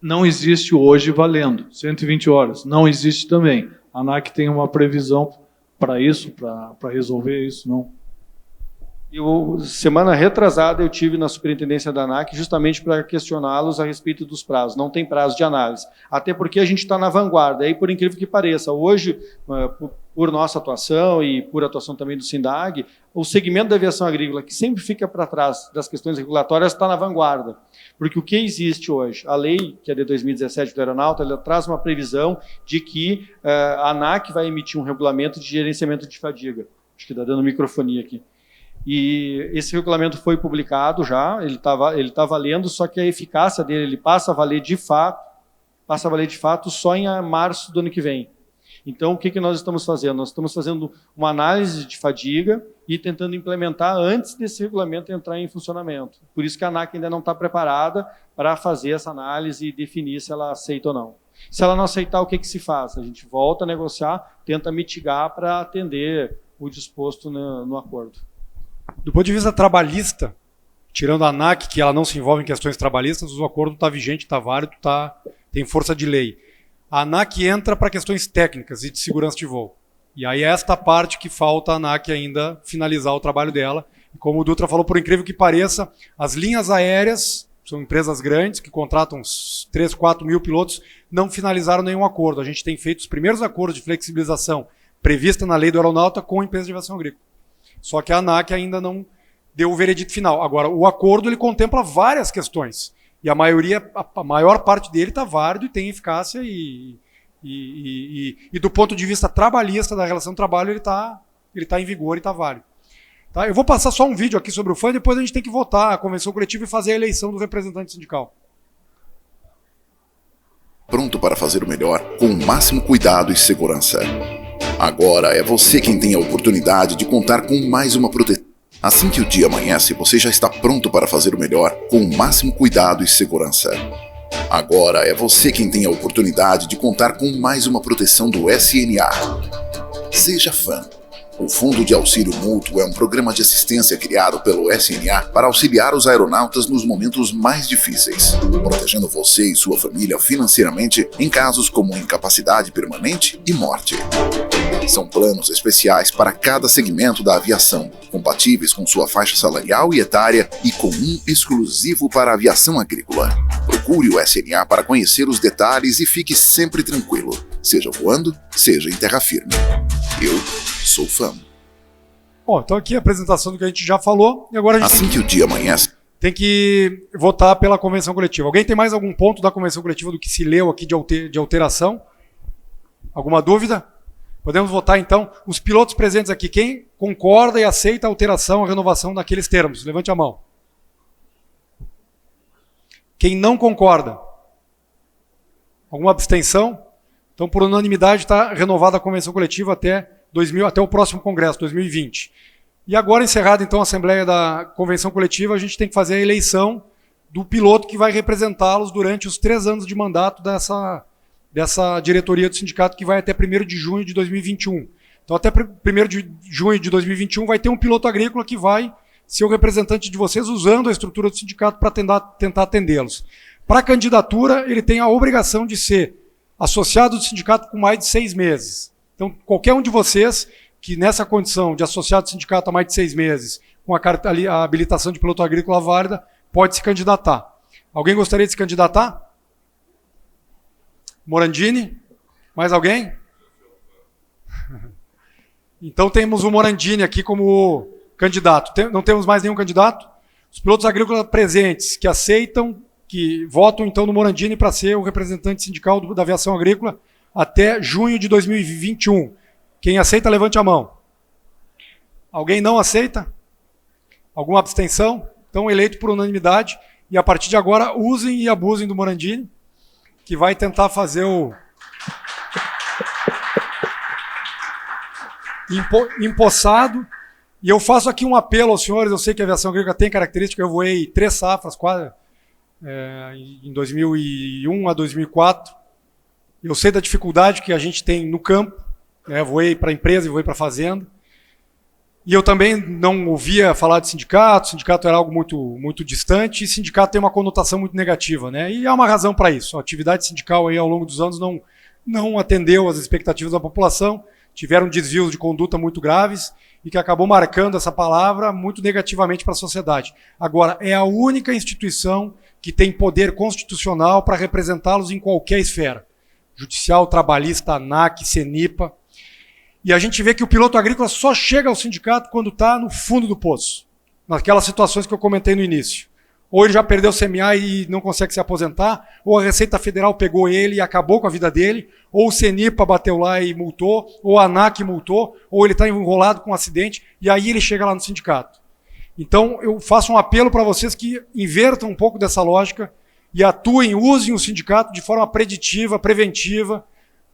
Não existe hoje valendo. 120 horas. Não existe também. A ANAC tem uma previsão para isso, para resolver isso, não? Semana retrasada eu tive na superintendência da ANAC justamente para questioná-los a respeito dos prazos. Não tem prazo de análise. Até porque a gente está na vanguarda. Aí, por incrível que pareça, hoje, por nossa atuação e por atuação também do SINDAG, o segmento da aviação agrícola, que sempre fica para trás das questões regulatórias, está na vanguarda. Porque o que existe hoje? A lei, que é de 2017 do Aeronáutica, ela traz uma previsão de que a ANAC vai emitir um regulamento de gerenciamento de fadiga. Acho que está dando microfonia aqui. E esse regulamento foi publicado já, ele tá valendo, só que a eficácia dele, ele passa a valer de fato só em março do ano que vem. Então, o que nós estamos fazendo? Nós estamos fazendo uma análise de fadiga e tentando implementar antes desse regulamento entrar em funcionamento. Por isso que a ANAC ainda não está preparada para fazer essa análise e definir se ela aceita ou não. Se ela não aceitar, o que se faz? A gente volta a negociar, tenta mitigar para atender o disposto no acordo. Do ponto de vista trabalhista, tirando a ANAC, que ela não se envolve em questões trabalhistas, o acordo está vigente, está válido, tem força de lei. A ANAC entra para questões técnicas e de segurança de voo. E aí esta parte que falta a ANAC ainda finalizar o trabalho dela. E como o Dutra falou, por incrível que pareça, as linhas aéreas, são empresas grandes que contratam 3, 4 mil pilotos, não finalizaram nenhum acordo. A gente tem feito os primeiros acordos de flexibilização prevista na lei do aeronáutica com a empresa de aviação agrícola. Só que a ANAC ainda não deu o veredito final. Agora, o acordo ele contempla várias questões. E a maior parte dele está válido e tem eficácia e do ponto de vista trabalhista da relação de trabalho ele tá em vigor e está válido. Tá? Eu vou passar só um vídeo aqui sobre o FAM, depois a gente tem que votar a convenção coletiva e fazer a eleição do representante sindical. Pronto para fazer o melhor com o máximo cuidado e segurança. Agora é você quem tem a oportunidade de contar com mais uma proteção. Assim que o dia amanhece, você já está pronto para fazer o melhor com o máximo cuidado e segurança. Agora é você quem tem a oportunidade de contar com mais uma proteção do SNA. Seja fã. O Fundo de Auxílio Mútuo é um programa de assistência criado pelo SNA para auxiliar os aeronautas nos momentos mais difíceis, protegendo você e sua família financeiramente em casos como incapacidade permanente e morte. São planos especiais para cada segmento da aviação, compatíveis com sua faixa salarial e etária e com um exclusivo para a aviação agrícola. Procure o SNA para conhecer os detalhes e fique sempre tranquilo, seja voando, seja em terra firme. Eu sou fã. Bom, então aqui a apresentação do que a gente já falou. E agora a gente assim que o dia amanhece, tem que votar pela convenção coletiva. Alguém tem mais algum ponto da convenção coletiva do que se leu aqui de alteração? Alguma dúvida? Podemos votar então. Os pilotos presentes aqui, quem concorda e aceita a alteração, a renovação naqueles termos? Levante a mão. Quem não concorda? Alguma abstenção? Então, por unanimidade, está renovada a convenção coletiva até o próximo congresso, 2020. E agora, encerrada então a assembleia da convenção coletiva, a gente tem que fazer a eleição do piloto que vai representá-los durante os 3 anos de mandato dessa diretoria do sindicato, que vai até 1º de junho de 2021. Então, até 1º de junho de 2021 vai ter um piloto agrícola que vai ser o representante de vocês, usando a estrutura do sindicato para tentar atendê-los. Para a candidatura, ele tem a obrigação de ser associado do sindicato com mais de 6 meses. Então, qualquer um de vocês que nessa condição de associado do sindicato há mais de 6 meses, com a habilitação de piloto agrícola válida, pode se candidatar. Alguém gostaria de se candidatar? Morandini? Mais alguém? Então temos o Morandini aqui como candidato. Não temos mais nenhum candidato? Os pilotos agrícolas presentes que aceitam, que votam então no Morandini para ser o representante sindical da aviação agrícola até junho de 2021. Quem aceita, levante a mão. Alguém não aceita? Alguma abstenção? Então, eleito por unanimidade. E a partir de agora, usem e abusem do Morandini, que vai tentar fazer o empossado. E eu faço aqui um apelo aos senhores. Eu sei que a aviação agrícola tem característica. Eu voei 3 safras, quase, em 2001 a 2004. Eu sei da dificuldade que a gente tem no campo. Voei para a empresa e voei para a fazenda. E eu também não ouvia falar de sindicato. Sindicato era algo muito, muito distante. E sindicato tem uma conotação muito negativa, né? E há uma razão para isso. A atividade sindical aí, ao longo dos anos não atendeu às expectativas da população. Tiveram desvios de conduta muito graves e que acabou marcando essa palavra muito negativamente para a sociedade. Agora, é a única instituição que tem poder constitucional para representá-los em qualquer esfera. Judicial, trabalhista, ANAC, CENIPA. E a gente vê que o piloto agrícola só chega ao sindicato quando está no fundo do poço, naquelas situações que eu comentei no início. ou ele já perdeu o CMA e não consegue se aposentar, ou a Receita Federal pegou ele e acabou com a vida dele, ou o CENIPA bateu lá e multou, ou a ANAC multou, ou ele está enrolado com um acidente, e aí ele chega lá no sindicato. Então, eu faço um apelo para vocês que invertam um pouco dessa lógica e atuem, usem o sindicato de forma preditiva, preventiva,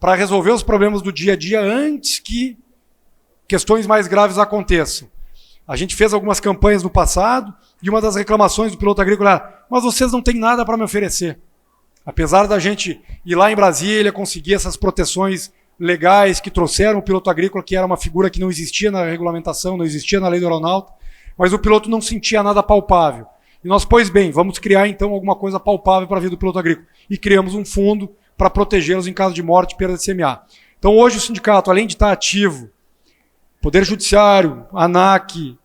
para resolver os problemas do dia a dia antes que questões mais graves aconteçam. A gente fez algumas campanhas no passado e uma das reclamações do piloto agrícola era: mas vocês não têm nada para me oferecer. Apesar da gente ir lá em Brasília, conseguir essas proteções legais que trouxeram o piloto agrícola, que era uma figura que não existia na regulamentação, não existia na lei do aeronáutico, mas o piloto não sentia nada palpável. E nós, pois bem, vamos criar então alguma coisa palpável para a vida do piloto agrícola. E criamos um fundo para protegê-los em caso de morte e perda de CMA. Então hoje o sindicato, além de estar ativo, Poder Judiciário, ANAC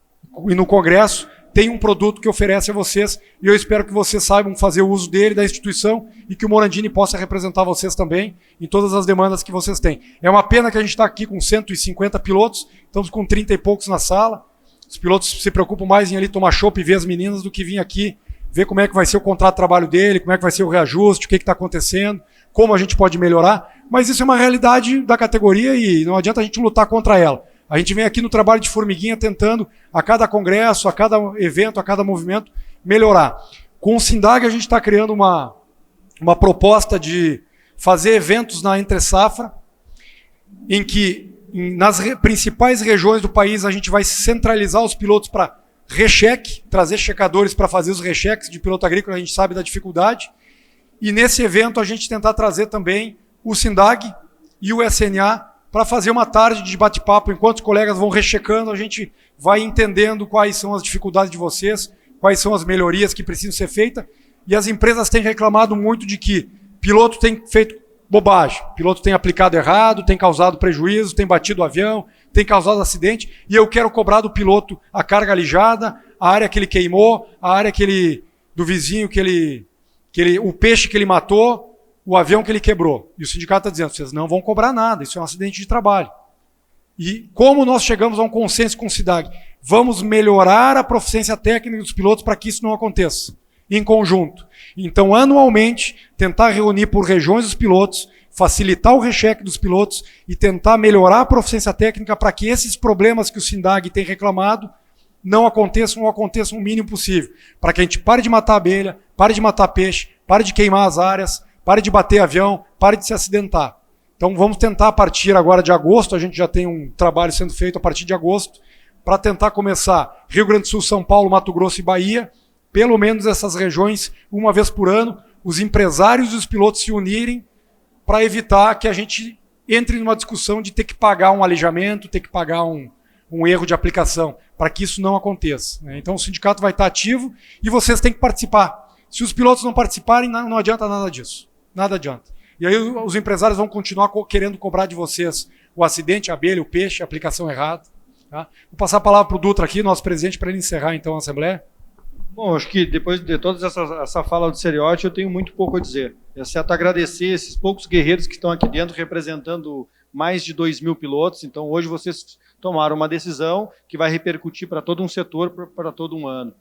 e no Congresso, tem um produto que oferece a vocês e eu espero que vocês saibam fazer o uso dele, da instituição, e que o Morandini possa representar vocês também em todas as demandas que vocês têm. É uma pena que a gente está aqui com 150 pilotos, estamos com 30 e poucos na sala. Os pilotos se preocupam mais em ali tomar chopp e ver as meninas do que vir aqui ver como é que vai ser o contrato de trabalho dele, como é que vai ser o reajuste, o que está acontecendo, como a gente pode melhorar. Mas isso é uma realidade da categoria e não adianta a gente lutar contra ela. A gente vem aqui no trabalho de formiguinha tentando, a cada congresso, a cada evento, a cada movimento, melhorar. Com o SINDAG a gente está criando uma proposta de fazer eventos na entre-safra, em que nas principais regiões do país a gente vai centralizar os pilotos para recheque, trazer checadores para fazer os recheques de piloto agrícola, a gente sabe da dificuldade. E nesse evento a gente tentar trazer também o SINDAG e o SNA para fazer uma tarde de bate-papo. Enquanto os colegas vão rechecando, a gente vai entendendo quais são as dificuldades de vocês, quais são as melhorias que precisam ser feitas. E as empresas têm reclamado muito de que piloto tem feito bobagem, piloto tem aplicado errado, tem causado prejuízo, tem batido o avião, tem causado acidente, e eu quero cobrar do piloto a carga alijada, a área que ele queimou, a área do vizinho o peixe que ele matou, o avião que ele quebrou. E o sindicato está dizendo, vocês não vão cobrar nada, isso é um acidente de trabalho. E como nós chegamos a um consenso com o SINDAG? Vamos melhorar a proficiência técnica dos pilotos para que isso não aconteça, em conjunto. Então, anualmente, tentar reunir por regiões os pilotos, facilitar o recheque dos pilotos e tentar melhorar a proficiência técnica para que esses problemas que o SINDAG tem reclamado não aconteçam ou aconteçam o mínimo possível. Para que a gente pare de matar abelha, pare de matar peixe, pare de queimar as áreas, pare de bater avião, pare de se acidentar. Então vamos tentar a partir agora de agosto, a gente já tem um trabalho sendo feito a partir de agosto, para tentar começar Rio Grande do Sul, São Paulo, Mato Grosso e Bahia, pelo menos essas regiões, uma vez por ano, os empresários e os pilotos se unirem para evitar que a gente entre numa discussão de ter que pagar um alijamento, ter que pagar um erro de aplicação, para que isso não aconteça. Então o sindicato vai estar ativo e vocês têm que participar. Se os pilotos não participarem, não adianta nada disso. Nada adianta. E aí os empresários vão continuar querendo cobrar de vocês o acidente, a abelha, o peixe, a aplicação errada. Tá? Vou passar a palavra para o Dutra aqui, nosso presidente, para ele encerrar então a Assembleia. Bom, acho que depois de toda essa fala do Seriote, eu tenho muito pouco a dizer. Exceto agradecer esses poucos guerreiros que estão aqui dentro, representando mais de 2.000 pilotos. Então, hoje vocês tomaram uma decisão que vai repercutir para todo um setor, para todo um ano.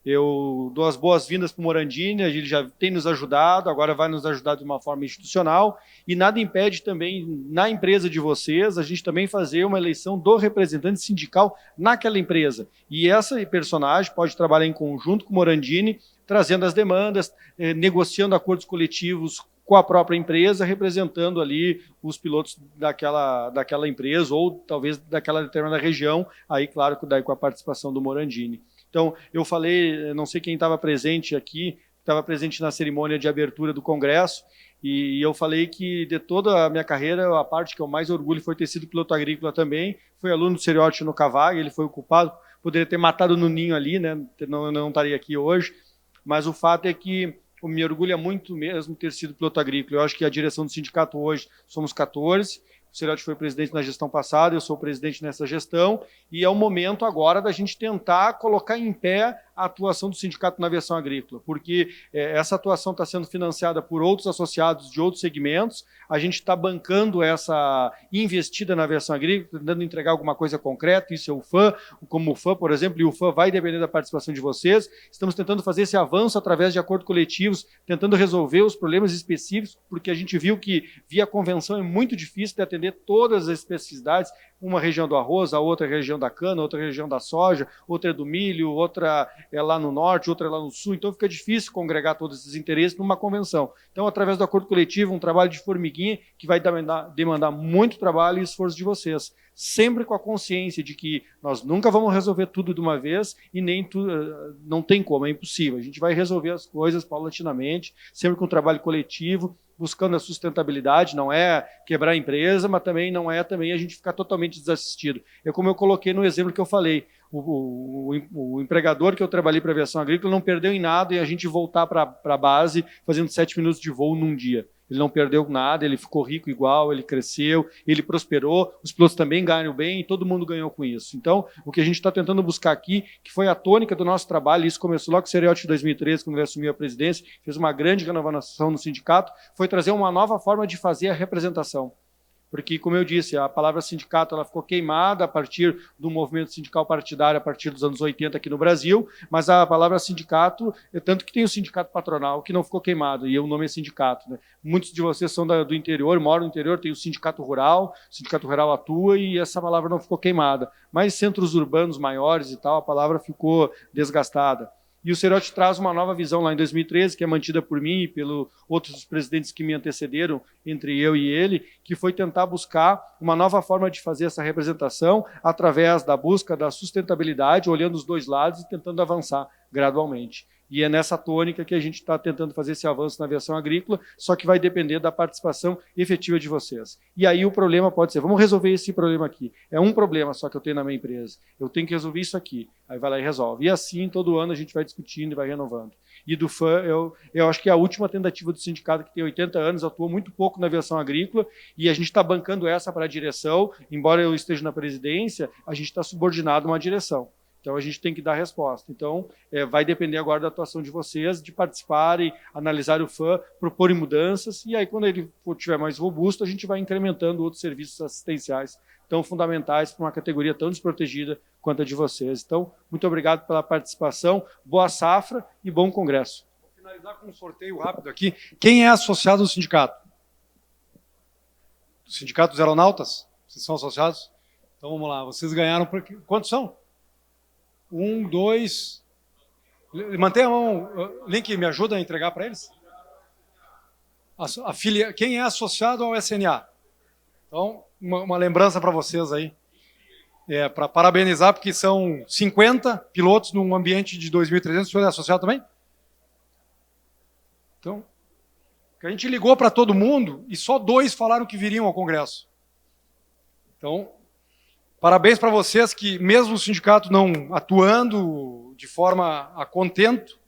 Eu dou as boas-vindas para o Morandini, ele já tem nos ajudado, agora vai nos ajudar de uma forma institucional, e nada impede também, na empresa de vocês, a gente também fazer uma eleição do representante sindical naquela empresa. E essa personagem pode trabalhar em conjunto com o Morandini, trazendo as demandas, negociando acordos coletivos com a própria empresa, representando ali os pilotos daquela empresa, ou talvez daquela determinada região, aí claro que daí com a participação do Morandini. Então, eu falei, não sei quem estava presente aqui, estava presente na cerimônia de abertura do Congresso, e eu falei que de toda a minha carreira, a parte que eu mais orgulho foi ter sido piloto agrícola também, foi aluno do Seriote no Cavag, ele foi o culpado, poderia ter matado no ninho ali, né? Não estaria aqui hoje, mas o fato é que me orgulha muito mesmo ter sido piloto agrícola. Eu acho que a direção do sindicato hoje somos 14, O Seriotti foi presidente na gestão passada, eu sou presidente nessa gestão, e é o momento agora da gente tentar colocar em pé a atuação do sindicato na aviação agrícola, porque essa atuação está sendo financiada por outros associados de outros segmentos, a gente está bancando essa investida na aviação agrícola, tentando entregar alguma coisa concreta, isso é o FAM, como o FAM, por exemplo, e o FAM vai depender da participação de vocês, estamos tentando fazer esse avanço através de acordos coletivos, tentando resolver os problemas específicos, porque a gente viu que via convenção é muito difícil de atender todas as especificidades, uma região do arroz, a outra região da cana, outra região da soja, outra é do milho, outra é lá no norte, outra é lá no sul, então fica difícil congregar todos esses interesses numa convenção. Então, através do acordo coletivo, um trabalho de formiguinha que vai demandar muito trabalho e esforço de vocês, sempre com a consciência de que nós nunca vamos resolver tudo de uma vez e nem tudo, não tem como, é impossível. A gente vai resolver as coisas paulatinamente, sempre com trabalho coletivo, buscando a sustentabilidade, não é quebrar a empresa, mas também não é também a gente ficar totalmente desassistido. É como eu coloquei no exemplo que eu falei, o empregador que eu trabalhei para a aviação agrícola não perdeu em nada e a gente voltar para a base fazendo 7 minutos de voo num dia. Ele não perdeu nada, ele ficou rico igual, ele cresceu, ele prosperou, os pilotos também ganham bem e todo mundo ganhou com isso. Então, o que a gente está tentando buscar aqui, que foi a tônica do nosso trabalho, isso começou logo com o Seriotti de 2013, quando ele assumiu a presidência, fez uma grande renovação no sindicato, foi trazer uma nova forma de fazer a representação. Porque, como eu disse, a palavra sindicato ela ficou queimada a partir do movimento sindical partidário a partir dos anos 80 aqui no Brasil, mas a palavra sindicato, tanto que tem o sindicato patronal, que não ficou queimado, e o nome é sindicato. Né? Muitos de vocês são do interior, moram no interior, tem o sindicato rural atua e essa palavra não ficou queimada. Mas centros urbanos maiores e tal, a palavra ficou desgastada. E o Seriotti traz uma nova visão lá em 2013, que é mantida por mim e pelos outros presidentes que me antecederam, entre eu e ele, que foi tentar buscar uma nova forma de fazer essa representação através da busca da sustentabilidade, olhando os dois lados e tentando avançar gradualmente. E é nessa tônica que a gente está tentando fazer esse avanço na aviação agrícola, só que vai depender da participação efetiva de vocês. E aí o problema pode ser, vamos resolver esse problema aqui. É um problema só que eu tenho na minha empresa. Eu tenho que resolver isso aqui. Aí vai lá e resolve. E assim, todo ano a gente vai discutindo e vai renovando. E do FAM, eu acho que é a última tentativa do sindicato, que tem 80 anos, atuou muito pouco na aviação agrícola, e a gente está bancando essa para a direção, embora eu esteja na presidência, a gente está subordinado a uma direção. Então, a gente tem que dar resposta. Então, vai depender agora da atuação de vocês, de participarem, analisar o FAM, proporem mudanças, e aí, quando ele estiver mais robusto, a gente vai incrementando outros serviços assistenciais tão fundamentais para uma categoria tão desprotegida quanto a de vocês. Então, muito obrigado pela participação, boa safra e bom congresso. Vou finalizar com um sorteio rápido aqui. Quem é associado ao sindicato? O Sindicato dos Aeronautas? Vocês são associados? Então, vamos lá. Vocês ganharam... Quantos são? 1, 2... Mantenha a mão. Link, me ajuda a entregar para eles? Quem é associado ao SNA? Então, uma lembrança para vocês aí. Para parabenizar, porque são 50 pilotos num ambiente de 2.300. O senhor é associado também? Então, a gente ligou para todo mundo e só 2 falaram que viriam ao Congresso. Então... Parabéns para vocês que, mesmo o sindicato não atuando de forma a contento,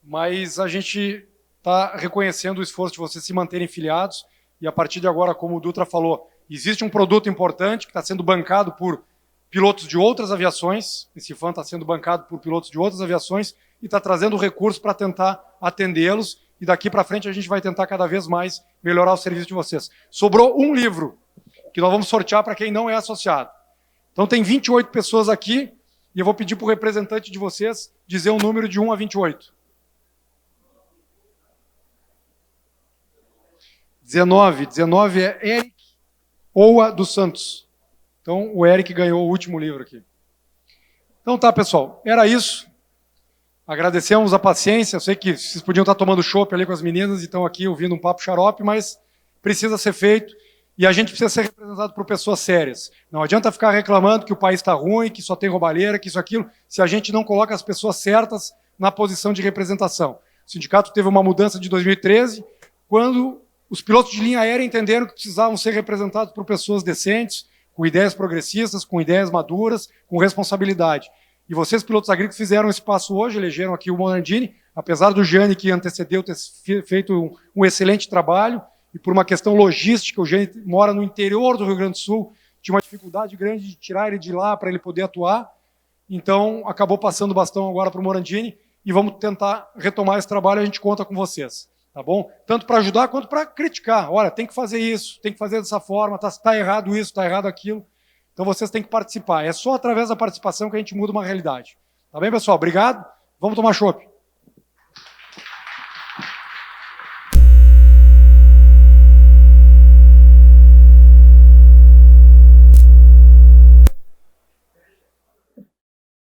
mas a gente está reconhecendo o esforço de vocês se manterem filiados e, a partir de agora, como o Dutra falou, existe um produto importante que está sendo bancado por pilotos de outras aviações, esse FAM está sendo bancado por pilotos de outras aviações e está trazendo recursos para tentar atendê-los e daqui para frente a gente vai tentar cada vez mais melhorar o serviço de vocês. Sobrou um livro que nós vamos sortear para quem não é associado. Então tem 28 pessoas aqui e eu vou pedir para o representante de vocês dizer um número de 1 a 28. 19. 19 é Eric Oua dos Santos. Então o Eric ganhou o último livro aqui. Então tá, pessoal. Era isso. Agradecemos a paciência. Eu sei que vocês podiam estar tomando chopp ali com as meninas e estão aqui ouvindo um papo xarope, mas precisa ser feito. E a gente precisa ser representado por pessoas sérias. Não adianta ficar reclamando que o país está ruim, que só tem roubalheira, que isso, aquilo, se a gente não coloca as pessoas certas na posição de representação. O sindicato teve uma mudança de 2013, quando os pilotos de linha aérea entenderam que precisavam ser representados por pessoas decentes, com ideias progressistas, com ideias maduras, com responsabilidade. E vocês, pilotos agrícolas, fizeram esse passo hoje, elegeram aqui o Monandini, apesar do Gianni, que antecedeu, ter feito um excelente trabalho, e por uma questão logística, o gente mora no interior do Rio Grande do Sul, tinha uma dificuldade grande de tirar ele de lá para ele poder atuar, então acabou passando o bastão agora para o Morandini, e vamos tentar retomar esse trabalho, a gente conta com vocês, tá bom? Tanto para ajudar quanto para criticar. Olha, tem que fazer isso, tem que fazer dessa forma, tá errado isso, tá errado aquilo. Então vocês têm que participar. É só através da participação que a gente muda uma realidade. Tá bem, pessoal? Obrigado. Vamos tomar chopp.